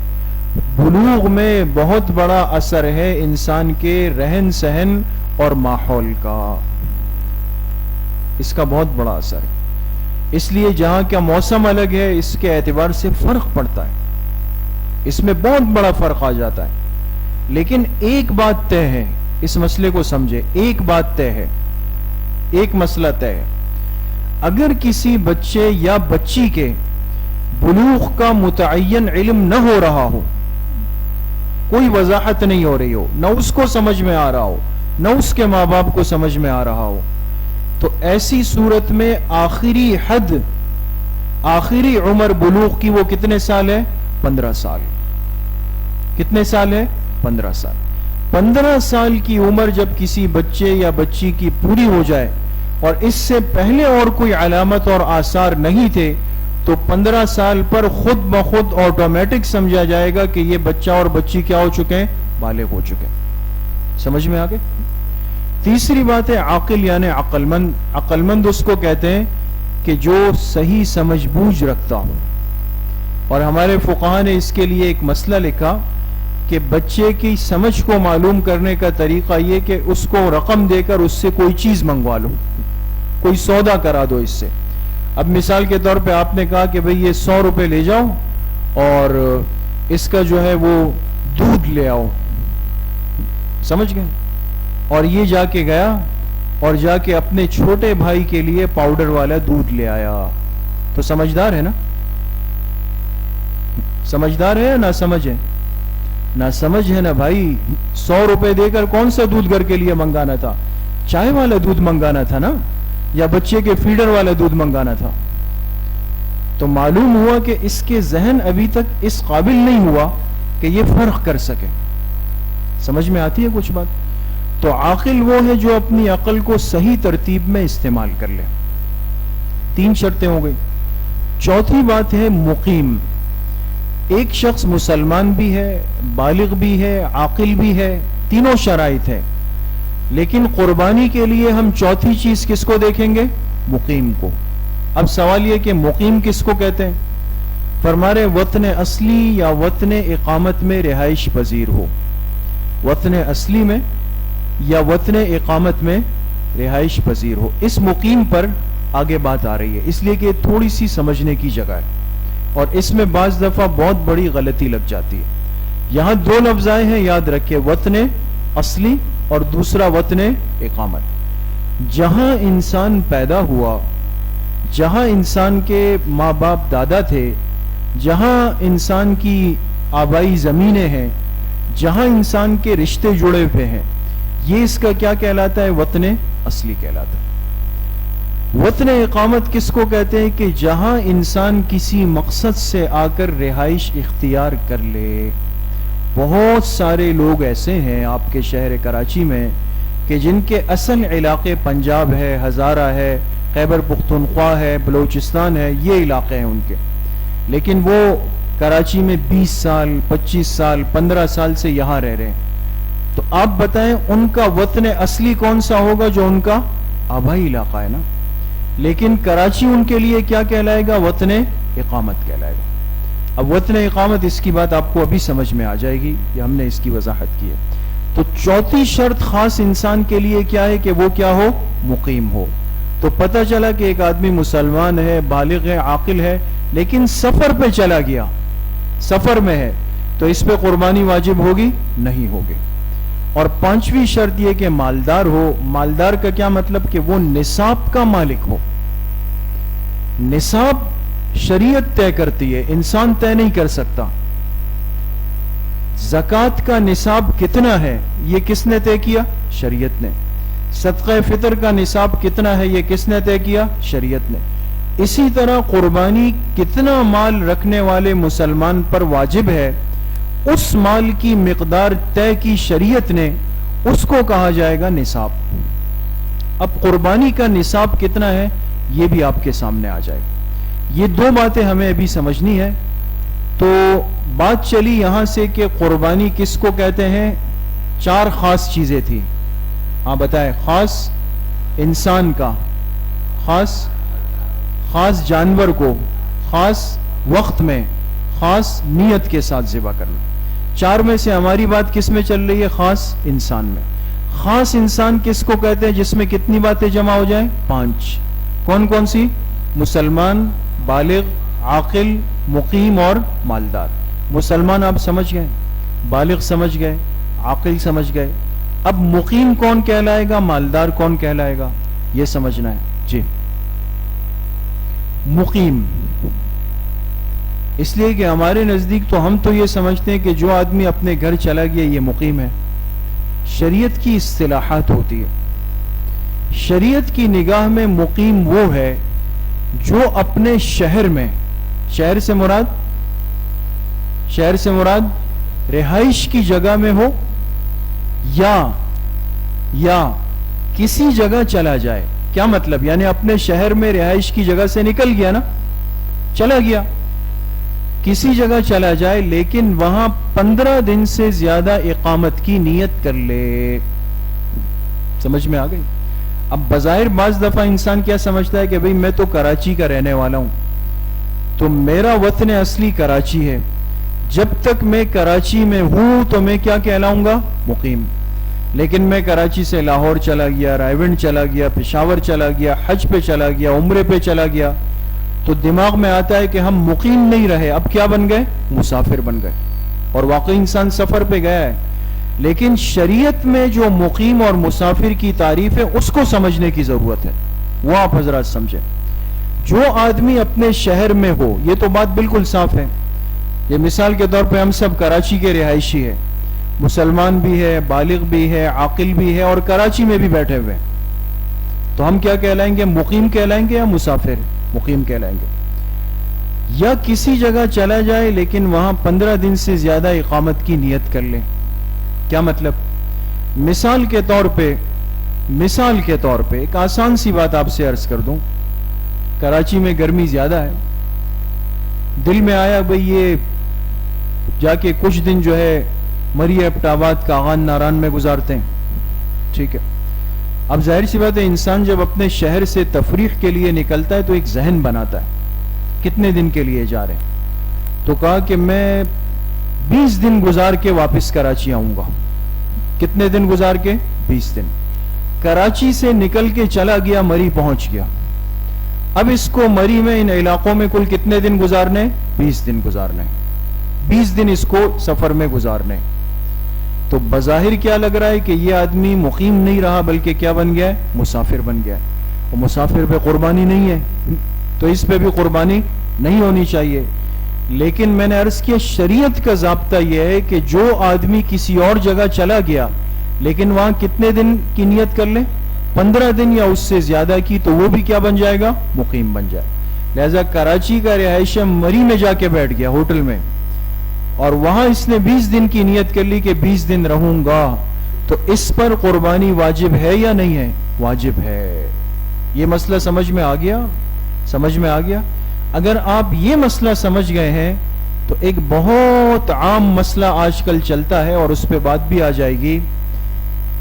بلوغ میں بہت بڑا اثر ہے انسان کے رہن سہن اور ماحول کا، اس کا بہت بڑا اثر ہے۔ اس لیے جہاں کا موسم الگ ہے، اس کے اعتبار سے فرق پڑتا ہے، اس میں بہت بڑا فرق آ جاتا ہے۔ لیکن ایک بات طے ہے، اس مسئلے کو سمجھے، ایک بات طے ہے، ایک مسئلہ طے ہے، اگر کسی بچے یا بچی کے بلوغ کا متعین علم نہ ہو رہا ہو، کوئی وضاحت نہیں ہو رہی ہو، نہ اس کو سمجھ میں آ رہا ہو، نہ اس کے ماں باپ کو سمجھ میں آ رہا ہو، تو ایسی صورت میں آخری حد، آخری عمر بلوغ کی وہ کتنے سال ہے؟ 15 سال۔ کتنے سال ہے؟ 15 سال۔ 15 سال کی عمر جب کسی بچے یا بچی کی پوری ہو جائے اور اس سے پہلے اور کوئی علامت اور آثار نہیں تھے، تو 15 سال پر خود بخود آٹومیٹک سمجھا جائے گا کہ یہ بچہ اور بچی کیا ہو چکے ہیں؟ بالغ ہو چکے ہیں۔ سمجھ میں آگے؟ تیسری بات ہے عاقل یعنی عقل مند۔ عقل مند اس کو کہتے ہیں کہ جو صحیح سمجھ بوجھ رکھتا ہو، اور ہمارے فقہاء نے اس کے لیے ایک مسئلہ لکھا کہ بچے کی سمجھ کو معلوم کرنے کا طریقہ یہ کہ اس کو رقم دے کر اس سے کوئی چیز منگوا لو، کوئی سودا کرا دو اس سے۔ اب مثال کے طور پہ آپ نے کہا کہ بھئی یہ 100 روپے لے جاؤ اور اس کا جو ہے وہ دودھ لے آؤ، سمجھ گئے؟ اور یہ جا کے گیا اور جا کے اپنے چھوٹے بھائی کے لیے پاؤڈر والا دودھ لے آیا، تو سمجھدار ہے نا؟ سمجھدار ہے یا نہ سمجھ ہے؟ نہ سمجھ ہے نا بھائی۔ 100 روپے دے کر کون سا دودھ گھر کے لیے منگانا تھا؟ چائے والا دودھ منگانا تھا نا، یا بچے کے فیڈر والا دودھ منگانا تھا؟ تو معلوم ہوا کہ اس کے ذہن ابھی تک اس قابل نہیں ہوا کہ یہ فرق کر سکے۔ سمجھ میں آتی ہے کچھ بات؟ تو عاقل وہ ہے جو اپنی عقل کو صحیح ترتیب میں استعمال کر لے۔ 3 شرطیں ہو گئی۔ چوتھی بات ہے مقیم۔ ایک شخص مسلمان بھی ہے، بالغ بھی ہے، عاقل بھی ہے، تینوں شرائط ہے، لیکن قربانی کے لیے ہم چوتھی چیز کس کو دیکھیں گے؟ مقیم کو۔ اب سوال یہ کہ مقیم کس کو کہتے ہیں؟ فرما رہے وطن اصلی یا وطن اقامت میں رہائش پذیر ہو۔ وطن اصلی میں یا وطن اقامت میں رہائش پذیر ہو، اس مقیم پر آگے بات آ رہی ہے، اس لیے کہ تھوڑی سی سمجھنے کی جگہ ہے، اور اس میں بعض دفعہ بہت بڑی غلطی لگ جاتی ہے۔ یہاں 2 لفظ آئے ہیں، یاد رکھیں، وطن اصلی اور دوسرا وطن اقامت۔ جہاں انسان پیدا ہوا، جہاں انسان کے ماں باپ دادا تھے، جہاں انسان کی آبائی زمینیں ہیں، جہاں انسان کے رشتے جڑے ہوئے ہیں، یہ اس کا کیا کہلاتا ہے؟ وطن اصلی کہلاتا ہے۔ وطن اقامت کس کو کہتے ہیں؟ کہ جہاں انسان کسی مقصد سے آ کر رہائش اختیار کر لے۔ بہت سارے لوگ ایسے ہیں آپ کے شہر کراچی میں کہ جن کے اصل علاقے پنجاب ہے، ہزارہ ہے، خیبر پختونخوا ہے، بلوچستان ہے، یہ علاقے ہیں ان کے، لیکن وہ کراچی میں 20 سال، 25 سال، 15 سال سے یہاں رہ رہے ہیں۔ تو آپ بتائیں ان کا وطن اصلی کون سا ہوگا؟ جو ان کا آبائی علاقہ ہے نا۔ لیکن کراچی ان کے لیے کیا کہلائے گا؟ وطن اقامت کہلائے گا۔ اب وطن اقامت، اس کی بات آپ کو ابھی سمجھ میں آ جائے گی، یہ ہم نے اس کی وضاحت کی ہے۔ تو چوتھی شرط خاص انسان کے لیے کیا ہے؟ کہ وہ کیا ہو؟ مقیم ہو۔ تو پتہ چلا کہ ایک آدمی مسلمان ہے، بالغ ہے، عاقل ہے، لیکن سفر پہ چلا گیا، سفر میں ہے، تو اس پہ قربانی واجب ہوگی؟ نہیں ہوگی۔ اور 5ویں شرط یہ کہ مالدار ہو۔ مالدار کا کیا مطلب؟ کہ وہ نصاب کا مالک ہو۔ نصاب شریعت طے کرتی ہے، انسان طے نہیں کر سکتا۔ زکوٰۃ کا نصاب کتنا ہے؟ یہ کس نے طے کیا؟ شریعت نے۔ صدقہ فطر کا نصاب کتنا ہے؟ یہ کس نے طے کیا؟ شریعت نے۔ اسی طرح قربانی کتنا مال رکھنے والے مسلمان پر واجب ہے، اس مال کی مقدار طے کی شریعت نے، اس کو کہا جائے گا نصاب۔ اب قربانی کا نصاب کتنا ہے یہ بھی آپ کے سامنے آ جائے گا۔ یہ 2 باتیں ہمیں ابھی سمجھنی ہے۔ تو بات چلی یہاں سے کہ قربانی کس کو کہتے ہیں؟ 4 خاص چیزیں تھی، ہاں بتائیں۔ خاص انسان کا، خاص جانور کو، خاص وقت میں، خاص نیت کے ساتھ ذبح کرنا۔ 4 میں سے ہماری بات کس میں چل رہی ہے؟ خاص انسان میں۔ خاص انسان کس کو کہتے ہیں جس میں کتنی باتیں جمع ہو جائیں؟ 5۔ کون کون سی؟ مسلمان، بالغ، عاقل، مقیم اور مالدار۔ مسلمان آپ سمجھ گئے، بالغ سمجھ گئے، عاقل سمجھ گئے۔ اب مقیم کون کہلائے گا، مالدار کون کہلائے گا، یہ سمجھنا ہے جی۔ مقیم اس لیے کہ ہمارے نزدیک تو ہم تو یہ سمجھتے ہیں کہ جو آدمی اپنے گھر چلا گیا یہ مقیم ہے۔ شریعت کی اصطلاحات ہوتی ہے. شریعت کی نگاہ میں مقیم وہ ہے جو اپنے شہر میں، شہر سے مراد رہائش کی جگہ میں ہو یا کسی جگہ چلا جائے. کیا مطلب؟ یعنی اپنے شہر میں رہائش کی جگہ سے نکل گیا نا، چلا گیا کسی جگہ چلا جائے، لیکن وہاں 15 دن سے زیادہ اقامت کی نیت کر لے. سمجھ میں آ گئی؟ اب بظاہر بعض دفعہ انسان کیا سمجھتا ہے کہ بھئی میں تو کراچی کا رہنے والا ہوں، تو میرا وطن اصلی کراچی ہے، جب تک میں کراچی میں ہوں تو میں کیا کہلاؤں گا؟ مقیم. لیکن میں کراچی سے لاہور چلا گیا، رائیونڈ چلا گیا، پشاور چلا گیا، حج پہ چلا گیا، عمرے پہ چلا گیا، تو دماغ میں آتا ہے کہ ہم مقیم نہیں رہے، اب کیا بن گئے؟ مسافر بن گئے. اور واقعی انسان سفر پہ گیا ہے. لیکن شریعت میں جو مقیم اور مسافر کی تعریف ہے اس کو سمجھنے کی ضرورت ہے. وہ آپ حضرات سمجھیں. جو آدمی اپنے شہر میں ہو، یہ تو بات بالکل صاف ہے. یہ مثال کے طور پہ ہم سب کراچی کے رہائشی ہیں، مسلمان بھی ہے، بالغ بھی ہے، عاقل بھی ہے، اور کراچی میں بھی بیٹھے ہوئے ہیں. تو ہم کیا کہلائیں گے؟ مقیم کہلائیں گے یا مسافر؟ مقیم کہلائیں گے. یا کسی جگہ چلا جائے لیکن وہاں 15 دن سے زیادہ اقامت کی نیت کر لیں. کیا مطلب؟ مثال کے طور پہ ایک آسان سی بات آپ سے عرض کر دوں. کراچی میں گرمی زیادہ ہے، دل میں آیا بھئی یہ جا کے کچھ دن جو ہے مری اپٹاواد کاغان ناران میں گزارتے ہیں. ٹھیک ہے. اب ظاہر سی بات ہے انسان جب اپنے شہر سے تفریح کے لیے نکلتا ہے تو ایک ذہن بناتا ہے کتنے دن کے لیے جا رہے ہیں. تو کہا کہ میں 20 دن گزار کے واپس کراچی آؤں گا. کتنے دن گزار کے؟ 20 دن. کراچی سے نکل کے چلا گیا، مری پہنچ گیا. اب اس کو مری میں ان علاقوں میں کل کتنے دن گزارنے؟ 20 دن گزارنے. 20 دن اس کو سفر میں گزارنے. تو بظاہر کیا لگ رہا ہے کہ یہ آدمی مقیم نہیں رہا بلکہ کیا بن گیا؟ مسافر بن گیا. اور مسافر پہ قربانی نہیں ہے تو اس پہ بھی قربانی نہیں ہونی چاہیے. لیکن میں نے عرض کیا شریعت کا ضابطہ یہ ہے کہ جو آدمی کسی اور جگہ چلا گیا لیکن وہاں کتنے دن کی نیت کر لے؟ 15 دن یا اس سے زیادہ کی، تو وہ بھی کیا بن جائے گا؟ مقیم بن جائے. لہذا کراچی کا رہائش مری میں جا کے بیٹھ گیا ہوٹل میں، اور وہاں اس نے 20 دن کی نیت کر لی کہ 20 دن رہوں گا، تو اس پر قربانی واجب ہے یا نہیں ہے؟ واجب ہے. یہ مسئلہ سمجھ میں آ گیا؟ سمجھ میں آ گیا؟ اگر آپ یہ مسئلہ سمجھ گئے ہیں تو ایک بہت عام مسئلہ آج کل چلتا ہے اور اس پہ بات بھی آ جائے گی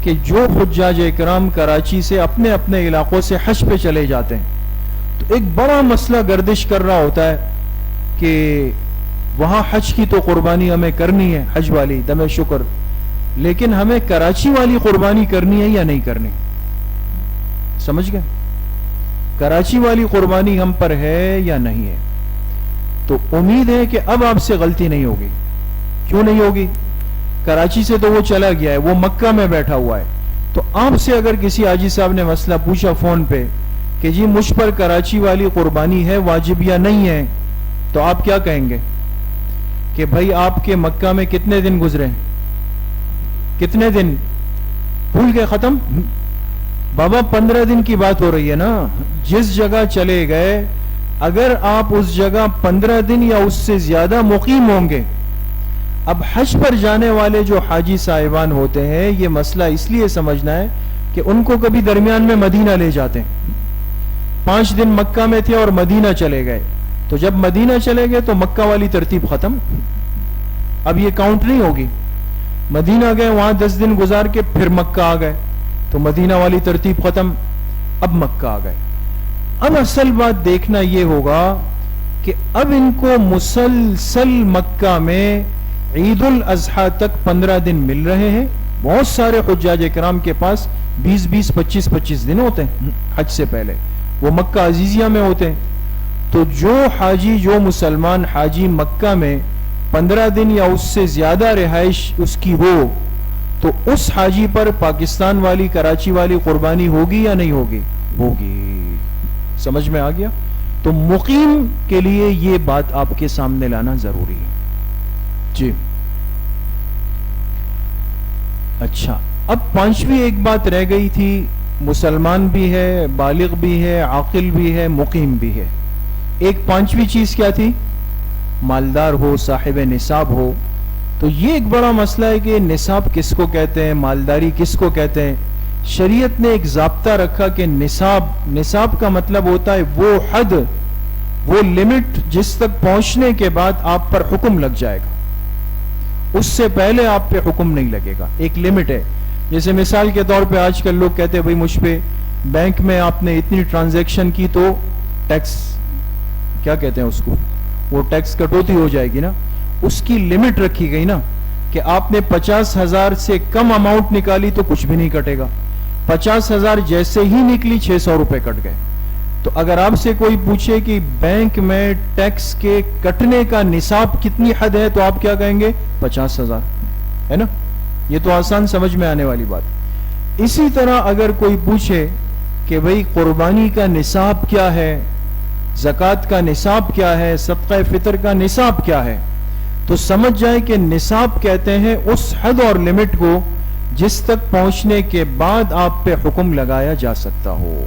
کہ جو حجاج اکرام کراچی سے اپنے اپنے علاقوں سے حج پہ چلے جاتے ہیں تو ایک بڑا مسئلہ گردش کر رہا ہوتا ہے کہ وہاں حج کی تو قربانی ہمیں کرنی ہے، حج والی دم شکر، لیکن ہمیں کراچی والی قربانی کرنی ہے یا نہیں کرنی؟ سمجھ گئے؟ کراچی والی قربانی ہم پر ہے یا نہیں ہے؟ تو امید ہے کہ اب آپ سے غلطی نہیں ہوگی. کیوں نہیں ہوگی؟ کراچی سے تو وہ چلا گیا ہے، وہ مکہ میں بیٹھا ہوا ہے. تو آپ سے اگر کسی حاجی صاحب نے مسئلہ پوچھا فون پہ کہ جی مجھ پر کراچی والی قربانی ہے واجب یا نہیں ہے، تو آپ کیا کہیں گے کہ بھائی آپ کے مکہ میں کتنے دن گزرے؟ کتنے دن؟ بھول گئے؟ ختم؟ بابا 15 دن کی بات ہو رہی ہے نا. جس جگہ چلے گئے اگر آپ اس جگہ 15 دن یا اس سے زیادہ مقیم ہوں گے. اب حج پر جانے والے جو حاجی صاحبان ہوتے ہیں یہ مسئلہ اس لیے سمجھنا ہے کہ ان کو کبھی درمیان میں مدینہ لے جاتے ہیں. 5 دن مکہ میں تھے اور مدینہ چلے گئے، تو جب مدینہ چلے گئے تو مکہ والی ترتیب ختم، اب یہ کاؤنٹ نہیں ہوگی. مدینہ گئے، وہاں 10 دن گزار کے پھر مکہ آ گئے تو مدینہ والی ترتیب ختم، اب مکہ آ گئے. اب اصل بات دیکھنا یہ ہوگا کہ اب ان کو مسلسل مکہ میں عید الاضحیٰ تک 15 دن مل رہے ہیں. بہت سارے حجاج کرام کے پاس 20 25 دن ہوتے ہیں حج سے پہلے، وہ مکہ عزیزیہ میں ہوتے ہیں. تو جو حاجی، جو مسلمان حاجی مکہ میں 15 دن یا اس سے زیادہ رہائش اس کی ہو تو اس حاجی پر پاکستان والی کراچی والی قربانی ہوگی یا نہیں ہوگی؟ ہوگی. سمجھ میں آ گیا؟ تو مقیم کے لیے یہ بات آپ کے سامنے لانا ضروری ہے. جی اچھا، اب پانچویں ایک بات رہ گئی تھی، مسلمان بھی ہے، بالغ بھی ہے، عاقل بھی ہے، مقیم بھی ہے. ایک پانچویں چیز کیا تھی؟ مالدار ہو، صاحب نصاب ہو. تو یہ ایک بڑا مسئلہ ہے کہ نصاب کس کو کہتے ہیں، مالداری کس کو کہتے ہیں. شریعت نے ایک ضابطہ رکھا کہ نصاب کا مطلب ہوتا ہے وہ حد، وہ لمٹ جس تک پہنچنے کے بعد آپ پر حکم لگ جائے گا، اس سے پہلے آپ پہ حکم نہیں لگے گا. ایک لمٹ ہے. جیسے مثال کے طور پہ آج کل لوگ کہتے ہیں بھائی مجھ پہ بینک میں آپ نے اتنی ٹرانزیکشن کی تو ٹیکس، کیا کہتے ہیں اس کو، وہ ٹیکس کٹوتی ہو جائے گی نا. اس کی لمٹ رکھی گئی نا کہ آپ نے 50,000 سے کم اماؤنٹ نکالی تو کچھ بھی نہیں کٹے گا. 50,000 جیسے ہی نکلی 600 روپے کٹ گئے. تو اگر آپ سے کوئی پوچھے کہ بینک میں ٹیکس کے کٹنے کا نصاب کتنی حد ہے تو آپ کیا کہیں گے؟ 50,000 ہے نا. یہ تو آسان سمجھ میں آنے والی بات. اسی طرح اگر کوئی پوچھے کہ بھئی قربانی کا نصاب کیا ہے، زکوٰۃ کا نصاب کیا ہے، صدقہ فطر کا نصاب کیا ہے، تو سمجھ جائے کہ نصاب کہتے ہیں اس حد اور لمٹ کو جس تک پہنچنے کے بعد آپ پہ حکم لگایا جا سکتا ہو.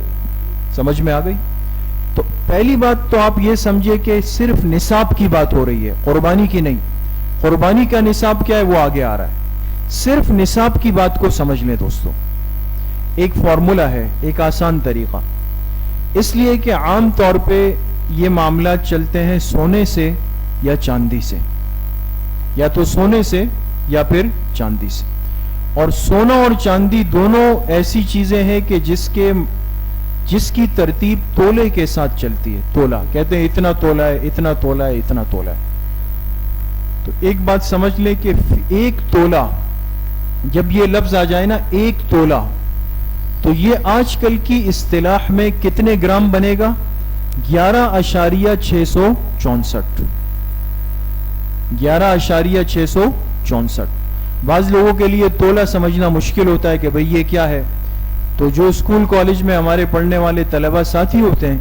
سمجھ میں آ گئی؟ تو پہلی بات تو آپ یہ سمجھے کہ صرف نصاب کی بات ہو رہی ہے، قربانی کی نہیں. قربانی کا نصاب کیا ہے وہ آگے آ رہا ہے. صرف نصاب کی بات کو سمجھ لیں دوستوں. ایک فارمولا ہے، ایک آسان طریقہ، اس لیے کہ عام طور پہ یہ معاملات چلتے ہیں سونے سے یا چاندی سے، یا تو سونے سے یا پھر چاندی سے. اور سونا اور چاندی دونوں ایسی چیزیں ہیں کہ جس کی ترتیب تولے کے ساتھ چلتی ہے. تولا کہتے ہیں اتنا تولا ہے، اتنا تولا ہے، اتنا تولا ہے. تو ایک بات سمجھ لیں کہ ایک تولا، جب یہ لفظ آ جائے نا ایک تولا، تو یہ آج کل کی اصطلاح میں کتنے گرام بنے گا؟ 11.664. 11.664. بعض لوگوں کے لیے تولا سمجھنا مشکل ہوتا ہے کہ بھئی یہ کیا ہے. تو جو اسکول کالج میں ہمارے پڑھنے والے طلبہ ساتھی ہوتے ہیں،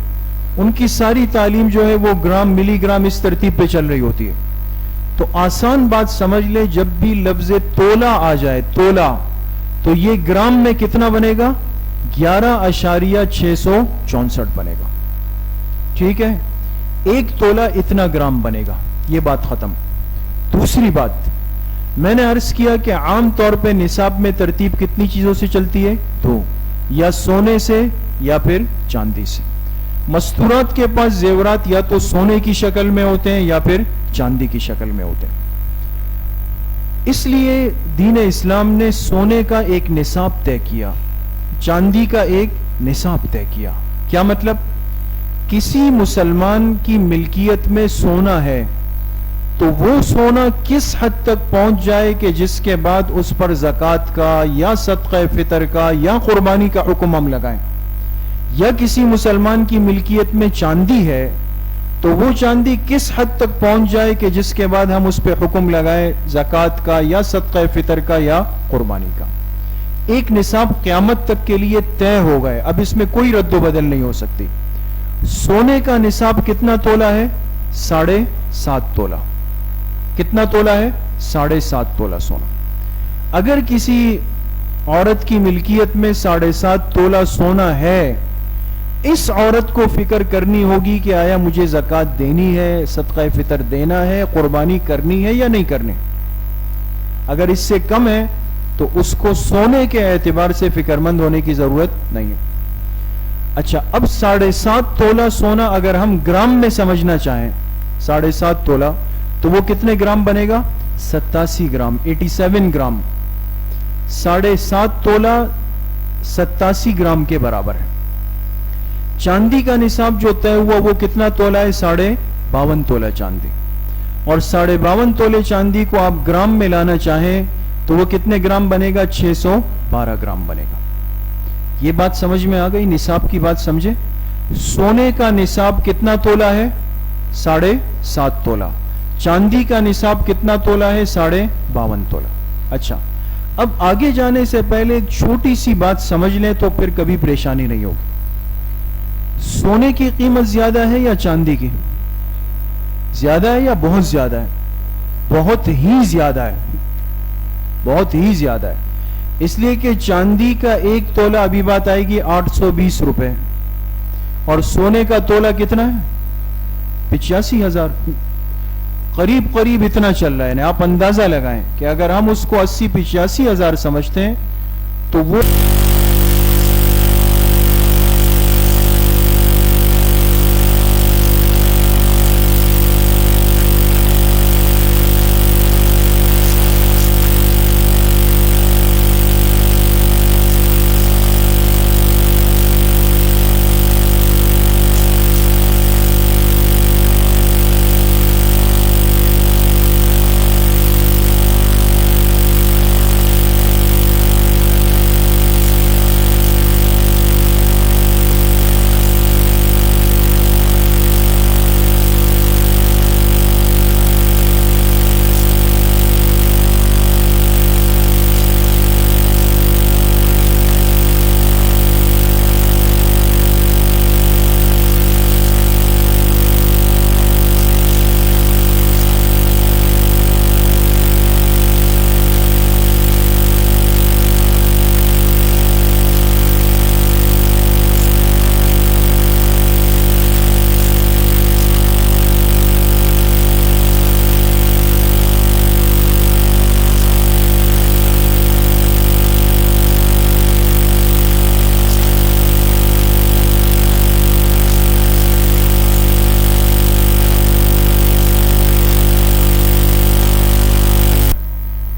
ان کی ساری تعلیم جو ہے وہ گرام، ملی گرام اس ترتیب پہ چل رہی ہوتی ہے. تو آسان بات سمجھ لے، جب بھی لفظ تولا آ جائے، تولا، تو یہ گرام میں کتنا بنے گا؟ 11.664 بنے گا. ٹھیک ہے، ایک تولا اتنا گرام بنے گا. یہ بات ختم. دوسری بات، میں نے عرض کیا کہ عام طور پہ نصاب میں ترتیب کتنی چیزوں سے چلتی ہے؟ دو، یا سونے سے یا پھر چاندی سے. مستورات کے پاس زیورات یا تو سونے کی شکل میں ہوتے ہیں یا پھر چاندی کی شکل میں ہوتے ہیں. اس لیے دین اسلام نے سونے کا ایک نصاب طے کیا، چاندی کا ایک نصاب طے کیا. کیا مطلب؟ کسی مسلمان کی ملکیت میں سونا ہے تو وہ سونا کس حد تک پہنچ جائے کہ جس کے بعد اس پر زکوٰۃ کا یا صدقہ فطر کا یا قربانی کا حکم ہم لگائیں. یا کسی مسلمان کی ملکیت میں چاندی ہے تو وہ چاندی کس حد تک پہنچ جائے کہ جس کے بعد ہم اس پہ حکم لگائیں زکوٰۃ کا یا صدقہ فطر کا یا قربانی کا. ایک نصاب قیامت تک کے لیے طے ہو گئے، اب اس میں کوئی رد و بدل نہیں ہو سکتی. سونے کا نصاب کتنا تولا ہے؟ 7.5 تولا. کتنا تولا ہے؟ 7.5 تولا سونا. اگر کسی عورت کی ملکیت میں 7.5 تولا سونا ہے، اس عورت کو فکر کرنی ہوگی کہ آیا مجھے زکوٰۃ دینی ہے، صدقہ فطر دینا ہے، قربانی کرنی ہے یا نہیں کرنی. اگر اس سے کم ہے تو اس کو سونے کے اعتبار سے فکر مند ہونے کی ضرورت نہیں ہے. اچھا، اب 7.5 تولا سونا اگر ہم گرام میں سمجھنا چاہیں، 7.5 تولا تو وہ کتنے گرام بنے گا؟ 87 گرام، 87 گرام. 7.5 تولا 87 گرام کے برابر ہے. چاندی کا نصاب جو طے ہوا وہ کتنا تولا ہے؟ 52.5 تولا چاندی. اور 52.5 تولے چاندی کو آپ گرام میں لانا چاہیں تو وہ کتنے گرام بنے گا؟ 612 گرام بنے گا. یہ بات سمجھ میں آ گئی؟ نصاب کی بات سمجھے. سونے کا نصاب کتنا تولا ہے؟ 7.5 تولا. چاندی کا نصاب کتنا تولا ہے؟ 52.5 تولا. اچھا، اب آگے جانے سے پہلے ایک چھوٹی سی بات سمجھ لیں تو پھر کبھی پریشانی نہیں ہوگی. سونے کی قیمت زیادہ ہے یا چاندی کی؟ زیادہ ہے یا بہت زیادہ ہے؟ بہت ہی زیادہ ہے. بہت ہی زیادہ ہے. اس لیے کہ چاندی کا ایک تولہ ابھی بات آئے گی 820 روپے، اور سونے کا تولہ کتنا ہے 85,000، قریب قریب اتنا چل رہا ہے. آپ اندازہ لگائیں کہ اگر ہم اس کو 80-85,000 سمجھتے ہیں تو وہ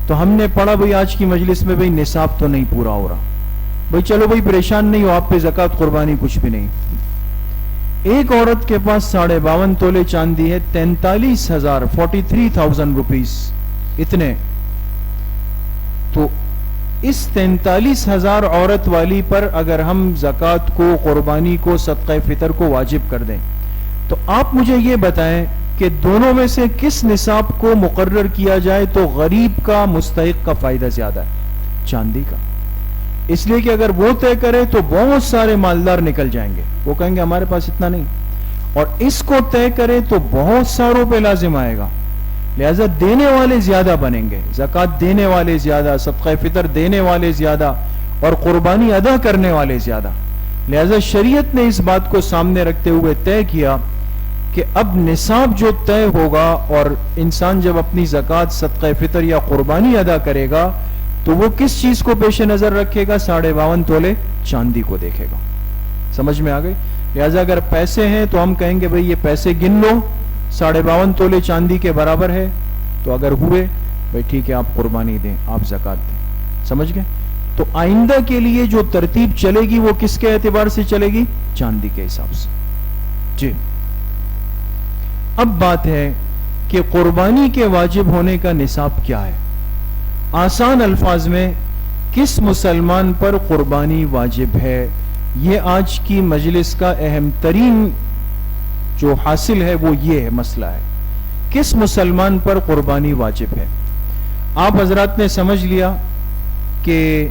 تو ہم نے پڑھا بھئی آج کی مجلس میں بھئی نصاب تو نہیں پورا ہو رہا. بھئی چلو بھئی پریشان نہیں ہو، آپ پہ زکوٰۃ قربانی کچھ بھی نہیں. ایک عورت کے پاس 52.5 تولے چاندی ہے، 43,000 روپیز اتنے. تو اس 43,000 عورت والی پر اگر ہم زکوٰۃ کو، قربانی کو، صدقہ فطر کو واجب کر دیں تو آپ مجھے یہ بتائیں کہ دونوں میں سے کس نصاب کو مقرر کیا جائے تو غریب کا، مستحق کا فائدہ زیادہ ہے؟ چاندی کا. اس لیے کہ اگر وہ طے کرے تو بہت سارے مالدار نکل جائیں گے، وہ کہیں گے ہمارے پاس اتنا نہیں، اور اس کو طے کرے تو بہت ساروں پہ لازم آئے گا، لہذا دینے والے زیادہ بنیں گے، زکوٰۃ دینے والے زیادہ، صدقہ فطر دینے والے زیادہ، اور قربانی ادا کرنے والے زیادہ. لہذا شریعت نے اس بات کو سامنے رکھتے ہوئے طے کیا کہ اب نصاب جو طے ہوگا اور انسان جب اپنی زکوٰۃ، صدقہ فطر یا قربانی ادا کرے گا تو وہ کس چیز کو پیش نظر رکھے گا؟ 52.5 تولے چاندی کو دیکھے گا. سمجھ میں آ گئی؟ لہذا اگر پیسے ہیں تو ہم کہیں گے بھئی یہ پیسے گن لو، 52.5 تولے چاندی کے برابر ہے، تو اگر ہوئے بھئی ٹھیک ہے آپ قربانی دیں، آپ زکوٰۃ دیں. سمجھ گئے؟ تو آئندہ کے لیے جو ترتیب چلے گی وہ کس کے اعتبار سے چلے گی؟ چاندی کے حساب سے. جی اب بات ہے کہ قربانی کے واجب ہونے کا نصاب کیا ہے. آسان الفاظ میں کس مسلمان پر قربانی واجب ہے، یہ آج کی مجلس کا اہم ترین جو حاصل ہے وہ یہ ہے، مسئلہ ہے کس مسلمان پر قربانی واجب ہے. آپ حضرات نے سمجھ لیا کہ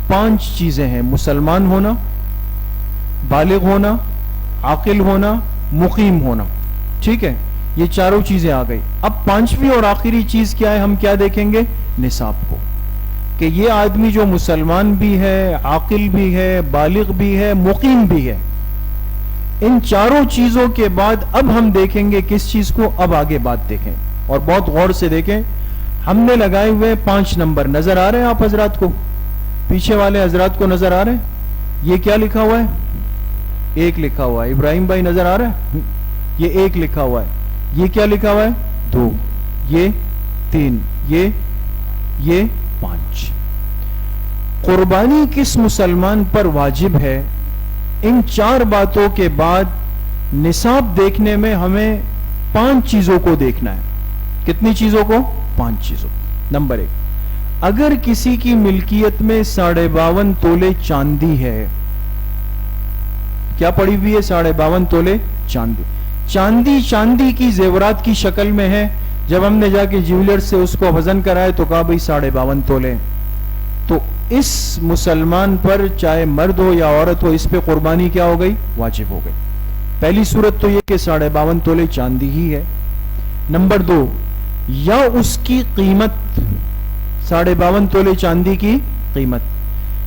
5 چیزیں ہیں: مسلمان ہونا، بالغ ہونا، عاقل ہونا، مقیم ہونا. ٹھیک ہے، یہ چاروں چیزیں آ گئی. اب 5ویں اور آخری چیز کیا ہے؟ ہم کیا دیکھیں گے؟ نصاب کو، کہ یہ آدمی جو مسلمان بھی ہے، عاقل بھی ہے، بالغ بھی ہے، مقیم بھی ہے. ان چاروں چیزوں کے بعد اب ہم دیکھیں گے کس چیز کو؟ اب آگے بات دیکھیں اور بہت غور سے دیکھیں. ہم نے لگائے ہوئے 5 نمبر نظر آ رہے ہیں آپ حضرات کو؟ پیچھے والے حضرات کو نظر آ رہے ہیں؟ یہ کیا لکھا ہوا ہے؟ 1 لکھا ہوا ہے. ابراہیم بھائی نظر آ رہا ہے؟ یہ 1 لکھا ہوا ہے. یہ کیا لکھا ہوا ہے؟ 2. یہ 3. یہ 5. قربانی کس مسلمان پر واجب ہے؟ ان 4 باتوں کے بعد نصاب دیکھنے میں ہمیں 5 چیزوں کو دیکھنا ہے. کتنی چیزوں کو؟ 5 چیزوں. نمبر 1، اگر کسی کی ملکیت میں 52.5 تولے چاندی ہے، کیا پڑی ہوئی ہے؟ 52.5 تولے چاندی. چاندی کی زیورات کی شکل میں ہے. جب ہم نے جا کے جیولر سے اس کو وزن کرائے تو کہا بھئی 52.5 تولے. تو اس مسلمان پر چاہے مرد ہو یا عورت ہو، اس پہ قربانی کیا ہو گئی؟ واجب ہو گئی. پہلی صورت تو یہ کہ 52.5 تولے چاندی ہی ہے. نمبر 2، یا اس کی قیمت، 52.5 تولے چاندی کی قیمت.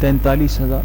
43,000।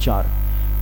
4।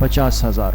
50,000।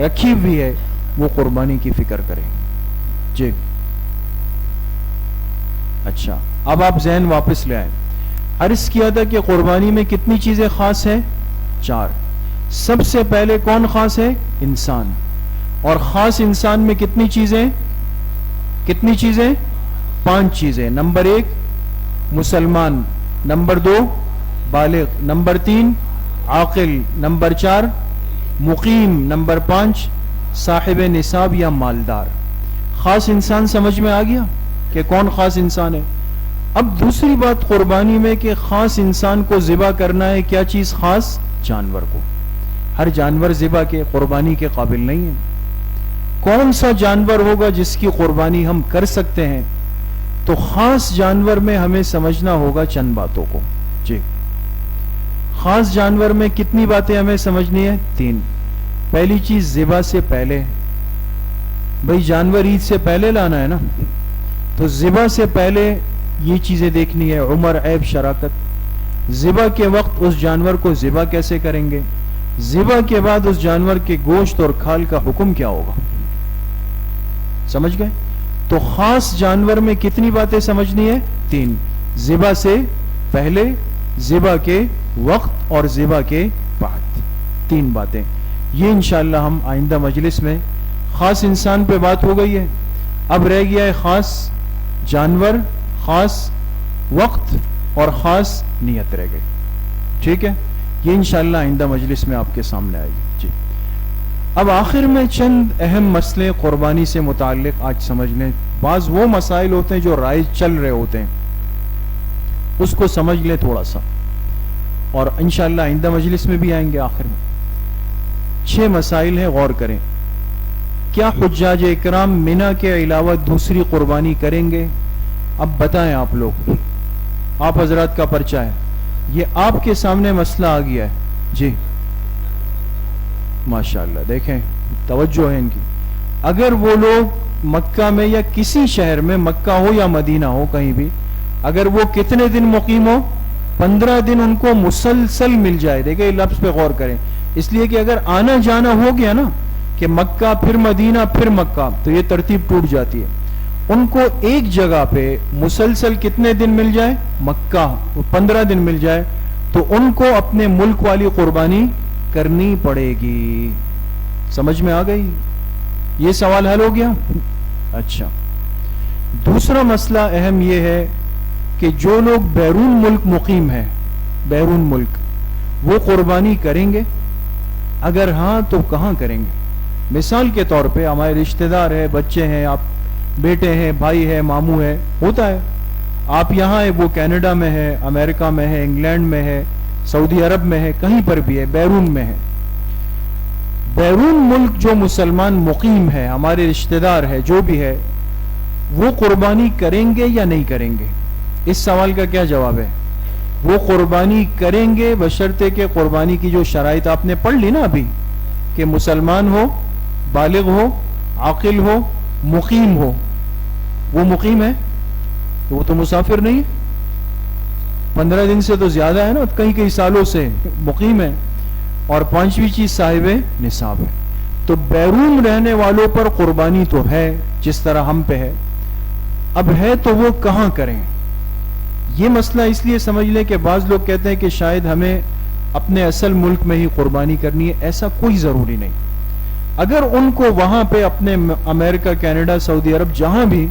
رکھی ہوئی ہے، وہ قربانی کی فکر کرے. جی اچھا، اب آپ ذہن واپس لے آئیں. عرض کیا تھا کہ قربانی میں کتنی چیزیں خاص ہیں؟ 4. سب سے پہلے کون خاص ہے؟ انسان. اور خاص انسان میں کتنی چیزیں؟ 5 چیزیں. نمبر 1 مسلمان، نمبر 2 بالغ، نمبر 3 عاقل، نمبر 4 مقیم، نمبر 5 صاحب نصاب یا مالدار. خاص انسان سمجھ میں آ گیا کہ کون خاص انسان ہے. اب دوسری بات قربانی میں کہ خاص انسان کو ذبح کرنا ہے. کیا چیز خاص؟ جانور کو. ہر جانور ذبح کے قربانی کے قابل نہیں ہے. کون سا جانور ہوگا جس کی قربانی ہم کر سکتے ہیں؟ تو خاص جانور میں ہمیں سمجھنا ہوگا چند باتوں کو. جی خاص جانور میں کتنی باتیں ہمیں سمجھنی ہے؟ 3. پہلی چیز ذبح سے پہلے. بھئی جانور عید سے پہلے لانا ہے نا، تو ذبح سے پہلے یہ چیزیں دیکھنی ہے. عمر، عیب، شراکت. ذبح کے وقت اس جانور کو ذبح کیسے کریں گے؟ ذبح کے بعد اس جانور کے گوشت اور کھال کا حکم کیا ہوگا؟ سمجھ گئے؟ تو خاص جانور میں کتنی باتیں سمجھنی ہے؟ 3. ذبح سے پہلے، ذبح کے وقت اور ذبح کے بعد. 3 باتیں. یہ انشاءاللہ ہم آئندہ مجلس میں، خاص انسان پہ بات ہو گئی ہے، اب رہ گیا ہے خاص جانور، خاص وقت اور خاص نیت رہ گئی. ٹھیک ہے، یہ انشاءاللہ آئندہ مجلس میں آپ کے سامنے آئے گی. جی اب آخر میں چند اہم مسئلے قربانی سے متعلق آج سمجھ لیں. بعض وہ مسائل ہوتے ہیں جو رائج چل رہے ہوتے ہیں، اس کو سمجھ لیں تھوڑا سا، اور انشاءاللہ آئندہ مجلس میں بھی آئیں گے. آخر میں 6 مسائل ہیں، غور کریں. کیا حجاج اکرام منی کے علاوہ دوسری قربانی کریں گے؟ اب بتائیں آپ لوگ، آپ حضرات کا پرچہ ہے، یہ آپ کے سامنے مسئلہ آ گیا ہے. جی ماشاءاللہ، دیکھیں توجہ ہے ان کی. اگر وہ لوگ مکہ میں یا کسی شہر میں، مکہ ہو یا مدینہ ہو، کہیں بھی، اگر وہ کتنے دن مقیم ہو؟ 15 دن ان کو مسلسل مل جائے. دیکھیں لفظ پہ غور کریں، اس لیے کہ اگر آنا جانا ہو گیا نا کہ مکہ پھر مدینہ پھر مکہ، تو یہ ترتیب ٹوٹ جاتی ہے. ان کو ایک جگہ پہ مسلسل کتنے دن مل جائے؟ مکہ 15 دن مل جائے، تو ان کو اپنے ملک والی قربانی کرنی پڑے گی. سمجھ میں آ گئی؟ یہ سوال حل ہو گیا. اچھا، دوسرا مسئلہ اہم یہ ہے کہ جو لوگ بیرون ملک مقیم ہیں، بیرون ملک، وہ قربانی کریں گے؟ اگر ہاں تو کہاں کریں گے؟ مثال کے طور پہ ہمارے رشتہ دار ہیں، بچے ہیں، آپ بیٹے ہیں، بھائی ہے، ماموں ہے، ہوتا ہے. آپ یہاں ہے، وہ کینیڈا میں ہے، امریکہ میں ہے، انگلینڈ میں ہے، سعودی عرب میں ہے، کہیں پر بھی ہے، بیرون میں ہے. بیرون ملک جو مسلمان مقیم ہے، ہمارے رشتہ دار ہے، جو بھی ہے، وہ قربانی کریں گے یا نہیں کریں گے؟ اس سوال کا کیا جواب ہے؟ وہ قربانی کریں گے، بشرطے کہ قربانی کی جو شرائط آپ نے پڑھ لی نا ابھی، کہ مسلمان ہو، بالغ ہو، عاقل ہو، مقیم ہو. وہ مقیم ہے، وہ تو مسافر نہیں ہے. 15 دن سے تو زیادہ ہے نا، کئی سالوں سے مقیم ہے. اور 5ویں چیز صاحب نصاب ہے. تو بیرون رہنے والوں پر قربانی تو ہے، جس طرح ہم پہ ہے. اب ہے تو وہ کہاں کریں؟ یہ مسئلہ اس لیے سمجھ لیں کہ بعض لوگ کہتے ہیں کہ شاید ہمیں اپنے اصل ملک میں ہی قربانی کرنی ہے. ایسا کوئی ضروری نہیں. اگر ان کو وہاں پہ اپنے امریکہ، کینیڈا، سعودی عرب، جہاں بھی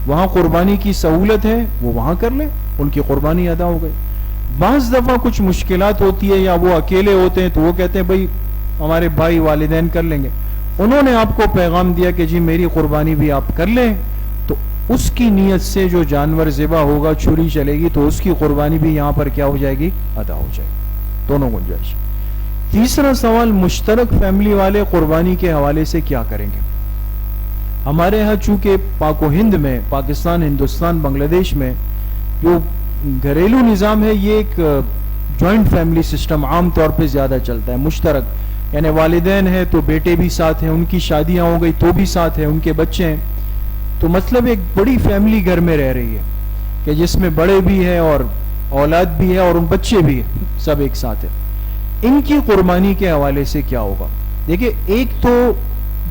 وہاں قربانی کی سہولت ہے، وہ وہاں کر لیں، ان کی قربانی ادا ہو گئی. بعض دفعہ کچھ مشکلات ہوتی ہے یا وہ اکیلے ہوتے ہیں، تو وہ کہتے ہیں بھائی ہمارے بھائی والدین کر لیں گے. انہوں نے آپ کو پیغام دیا کہ جی میری قربانی بھی آپ کر لیں، تو اس کی نیت سے جو جانور ذبح ہوگا، چھری چلے گی، تو اس کی قربانی بھی یہاں پر کیا ہو جائے گی؟ ادا ہو جائے گی. دونوں گنجائش. تیسرا سوال، مشترک فیملی والے قربانی کے حوالے سے کیا کریں گے؟ ہمارے ہاں چونکہ پاک و ہند میں، پاکستان، ہندوستان، بنگلہ دیش میں جو گھریلو نظام ہے، یہ ایک جوائنٹ فیملی سسٹم عام طور پہ زیادہ چلتا ہے. مشترک یعنی والدین ہیں تو بیٹے بھی ساتھ ہیں، ان کی شادیاں ہو گئی تو بھی ساتھ ہیں، ان کے بچے ہیں. تو مطلب ایک بڑی فیملی گھر میں رہ رہی ہے کہ جس میں بڑے بھی ہیں اور اولاد بھی ہے اور ان بچے بھی ہیں، سب ایک ساتھ ہیں، ان کی قربانی کے حوالے سے کیا ہوگا؟ دیکھیں، ایک تو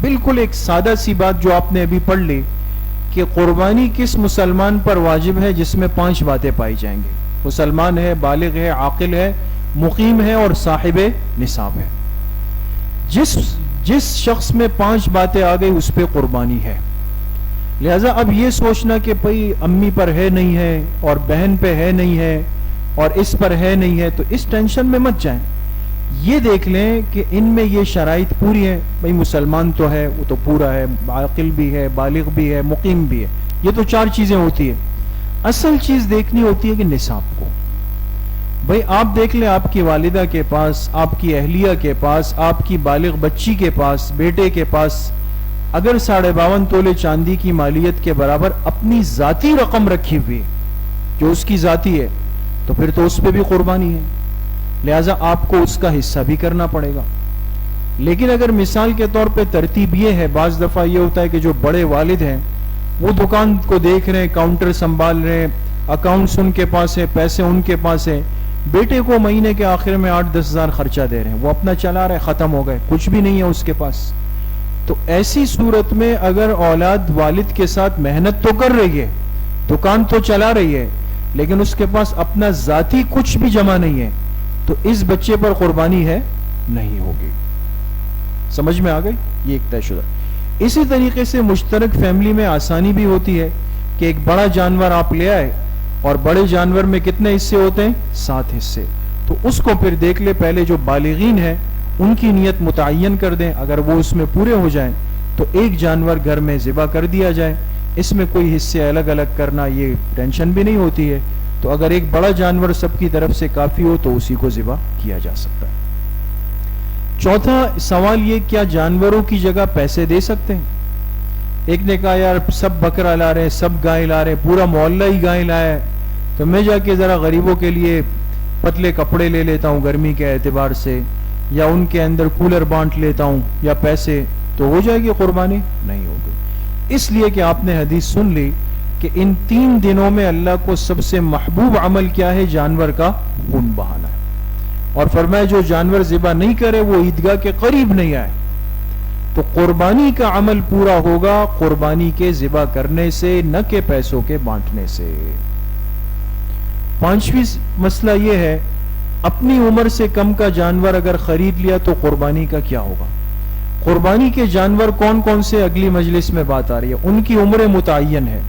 بالکل ایک سادہ سی بات جو آپ نے ابھی پڑھ لی کہ قربانی کس مسلمان پر واجب ہے، جس میں 5 باتیں پائی جائیں گی. مسلمان ہے، بالغ ہے، عاقل ہے، مقیم ہے اور صاحب نصاب ہے. جس شخص میں 5 باتیں آ گئی اس پہ قربانی ہے. لہذا اب یہ سوچنا کہ بھئی امی پر ہے نہیں ہے اور بہن پہ ہے نہیں ہے اور اس پر ہے نہیں ہے، تو اس ٹینشن میں مت جائیں. یہ دیکھ لیں کہ ان میں یہ شرائط پوری ہے. بھئی مسلمان تو ہے، وہ تو پورا ہے، عاقل بھی ہے، بالغ بھی ہے، مقیم بھی ہے. یہ تو 4 چیزیں ہوتی ہیں. اصل چیز دیکھنی ہوتی ہے کہ نصاب کو. بھئی آپ دیکھ لیں آپ کی والدہ کے پاس، آپ کی اہلیہ کے پاس، آپ کی بالغ بچی کے پاس، بیٹے کے پاس اگر 52.5 تولے چاندی کی مالیت کے برابر اپنی ذاتی رقم رکھی ہوئی جو اس کی ذاتی ہے، تو پھر تو اس پہ بھی قربانی ہے. لہٰذا آپ کو اس کا حصہ بھی کرنا پڑے گا. لیکن اگر مثال کے طور پہ ترتیب یہ ہے، بعض دفعہ یہ ہوتا ہے کہ جو بڑے والد ہیں وہ دکان کو دیکھ رہے ہیں، کاؤنٹر سنبھال رہے ہیں، اکاؤنٹس ان کے پاس ہے، پیسے ان کے پاس ہے، بیٹے کو مہینے کے آخر میں 8-10 ہزار خرچہ دے رہے ہیں، وہ اپنا چلا رہے، ختم ہو گئے، کچھ بھی نہیں ہے اس کے پاس. تو ایسی صورت میں اگر اولاد والد کے ساتھ محنت تو کر رہی ہے، دکان تو چلا رہی ہے، لیکن اس کے پاس اپنا ذاتی کچھ بھی جمع نہیں ہے، تو اس بچے پر قربانی ہے نہیں ہوگی. سمجھ میں آ گئی؟ یہ ایک طے شدہ. اسی طریقے سے مشترک فیملی میں آسانی بھی ہوتی ہے کہ ایک بڑا جانور آپ لے آئے اور بڑے جانور میں کتنے حصے ہوتے ہیں؟ 7 حصے. تو اس کو پھر دیکھ لے، پہلے جو بالغین ہیں ان کی نیت متعین کر دیں، اگر وہ اس میں پورے ہو جائیں تو ایک جانور گھر میں ذبح کر دیا جائے. اس میں کوئی حصے الگ الگ کرنا یہ ٹینشن بھی نہیں ہوتی ہے. تو اگر ایک بڑا جانور سب کی طرف سے کافی ہو تو اسی کو ذبح کیا جا سکتا ہے. چوتھا سوال یہ، کیا جانوروں کی جگہ پیسے دے سکتے ہیں؟ ایک نے کہا یار سب بکرا لا رہے ہیں، سب گائے لا رہے ہیں، پورا محلہ ہی گائے لایا ہے، تو میں جا کے ذرا غریبوں کے لیے پتلے کپڑے لے لیتا ہوں گرمی کے اعتبار سے، یا ان کے اندر کولر بانٹ لیتا ہوں یا پیسے، تو ہو جائے گی قربانی؟ نہیں ہوگی. اس لیے کہ آپ نے حدیث سن لی کہ ان 3 دنوں میں اللہ کو سب سے محبوب عمل کیا ہے؟ جانور کا خون بہانا ہے. اور فرمایا جو جانور ذبح نہیں کرے وہ عیدگاہ کے قریب نہیں آئے. تو قربانی کا عمل پورا ہوگا قربانی کے ذبح کرنے سے، نہ کہ پیسوں کے بانٹنے سے. 5ویں مسئلہ یہ ہے، اپنی عمر سے کم کا جانور اگر خرید لیا تو قربانی کا کیا ہوگا؟ قربانی کے جانور کون کون سے اگلی مجلس میں بات آ رہی ہے. ان کی عمر متعین ہے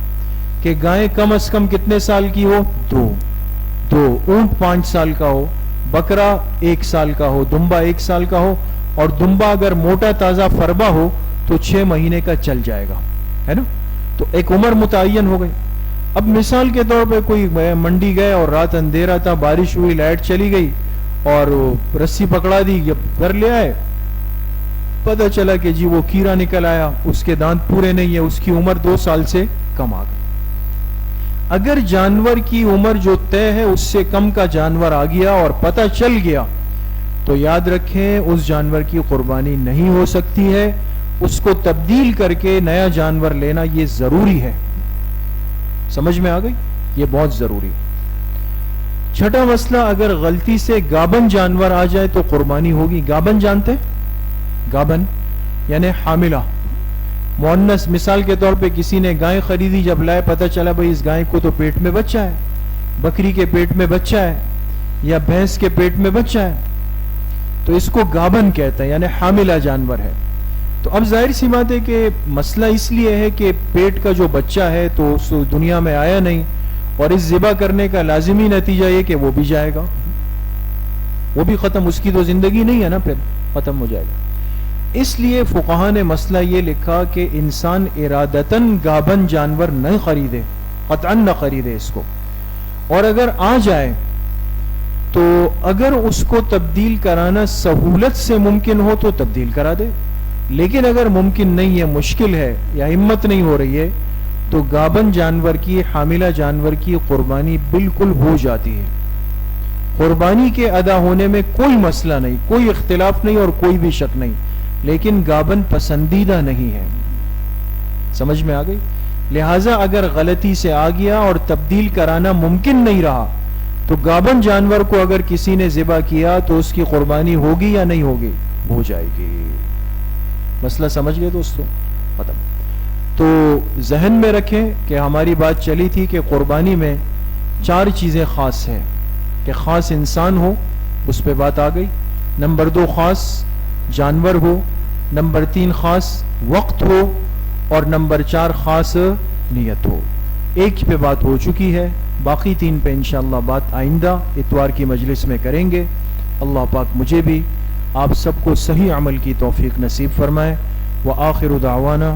کہ گائے کم از کم کتنے سال کی ہو؟ 2، اونٹ 5 سال کا ہو، بکرا 1 سال کا ہو، دمبا 1 سال کا ہو، اور دمبا اگر موٹا تازہ فربا ہو تو 6 مہینے کا چل جائے گا، ہے نا. تو ایک عمر متعین ہو گئی. اب مثال کے طور پہ کوئی منڈی گئے اور رات اندھیرا تھا، بارش ہوئی، لائٹ چلی گئی اور رسی پکڑا دی، جب گھر لے آئے پتہ چلا کہ جی وہ کیڑا نکل آیا، اس کے دانت پورے نہیں ہے، اس کی عمر 2 سال سے کم آ گئی. اگر جانور کی عمر جو طے ہے اس سے کم کا جانور آ گیا اور پتہ چل گیا تو یاد رکھیں اس جانور کی قربانی نہیں ہو سکتی ہے. اس کو تبدیل کر کے نیا جانور لینا یہ ضروری ہے. سمجھ میں آ گئی؟ یہ بہت ضروری. 6واں مسئلہ، اگر غلطی سے گابن جانور آ جائے تو قربانی ہوگی. گابن جانتے؟ گابن یعنی حاملہ مؤنث. مثال کے طور پہ کسی نے گائے خریدی، جب لائے پتہ چلا بھئی اس گائے کو تو پیٹ میں بچہ ہے، بکری کے پیٹ میں بچہ ہے یا بھینس کے پیٹ میں بچہ ہے، تو اس کو گابن کہتا ہے یعنی حاملہ جانور ہے. تو اب ظاہر سی بات ہے کہ مسئلہ اس لیے ہے کہ پیٹ کا جو بچہ ہے تو اس دنیا میں آیا نہیں، اور اس ذبح کرنے کا لازمی نتیجہ یہ کہ وہ بھی جائے گا، وہ بھی ختم، اس کی تو زندگی نہیں ہے نا، پھر ختم ہو جائے گا. اس لیے فقہاء نے مسئلہ یہ لکھا کہ انسان ارادتاً گابن جانور نہ خریدے، قطعاً نہ خریدے اس کو، اور اگر آ جائے تو اگر اس کو تبدیل کرانا سہولت سے ممکن ہو تو تبدیل کرا دے. لیکن اگر ممکن نہیں ہے، مشکل ہے یا ہمت نہیں ہو رہی ہے، تو گابن جانور کی، حاملہ جانور کی قربانی بالکل ہو جاتی ہے. قربانی کے ادا ہونے میں کوئی مسئلہ نہیں، کوئی اختلاف نہیں اور کوئی بھی شک نہیں، لیکن گابن پسندیدہ نہیں ہے. سمجھ میں آ گئی؟ لہٰذا اگر غلطی سے آ گیا اور تبدیل کرانا ممکن نہیں رہا تو گابن جانور کو اگر کسی نے ذبح کیا تو اس کی قربانی ہوگی یا نہیں ہوگی؟ ہو جائے گی. مسئلہ سمجھ گئے دوستو؟ ختم. تو ذہن میں رکھیں کہ ہماری بات چلی تھی کہ قربانی میں 4 چیزیں خاص ہیں، کہ خاص انسان ہو، اس پہ بات آ گئی. نمبر 2 خاص جانور ہو، نمبر 3 خاص وقت ہو، اور نمبر 4 خاص نیت ہو. ایک پہ بات ہو چکی ہے، باقی 3 پہ انشاءاللہ بات آئندہ اتوار کی مجلس میں کریں گے. اللہ پاک مجھے بھی آپ سب کو صحیح عمل کی توفیق نصیب فرمائے. وآخر دعوانا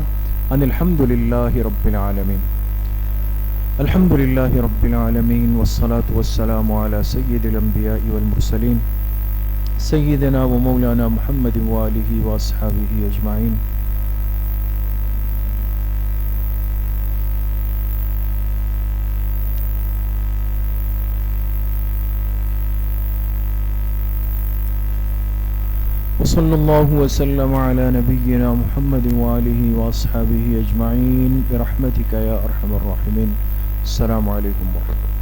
ان الحمد للہ رب العالمین. الحمد للہ رب العالمین والصلاة والسلام علی سید الانبیاء والمرسلین سیدنا و مولانا محمد وآلہ واصحابہ اجمعین. وصلی اللہ وسلم علی نبینا محمد وآلہ واصحابہ اجمعین برحمتک یا ارحم الراحمین. السلام علیکم ورحمۃ اللہ.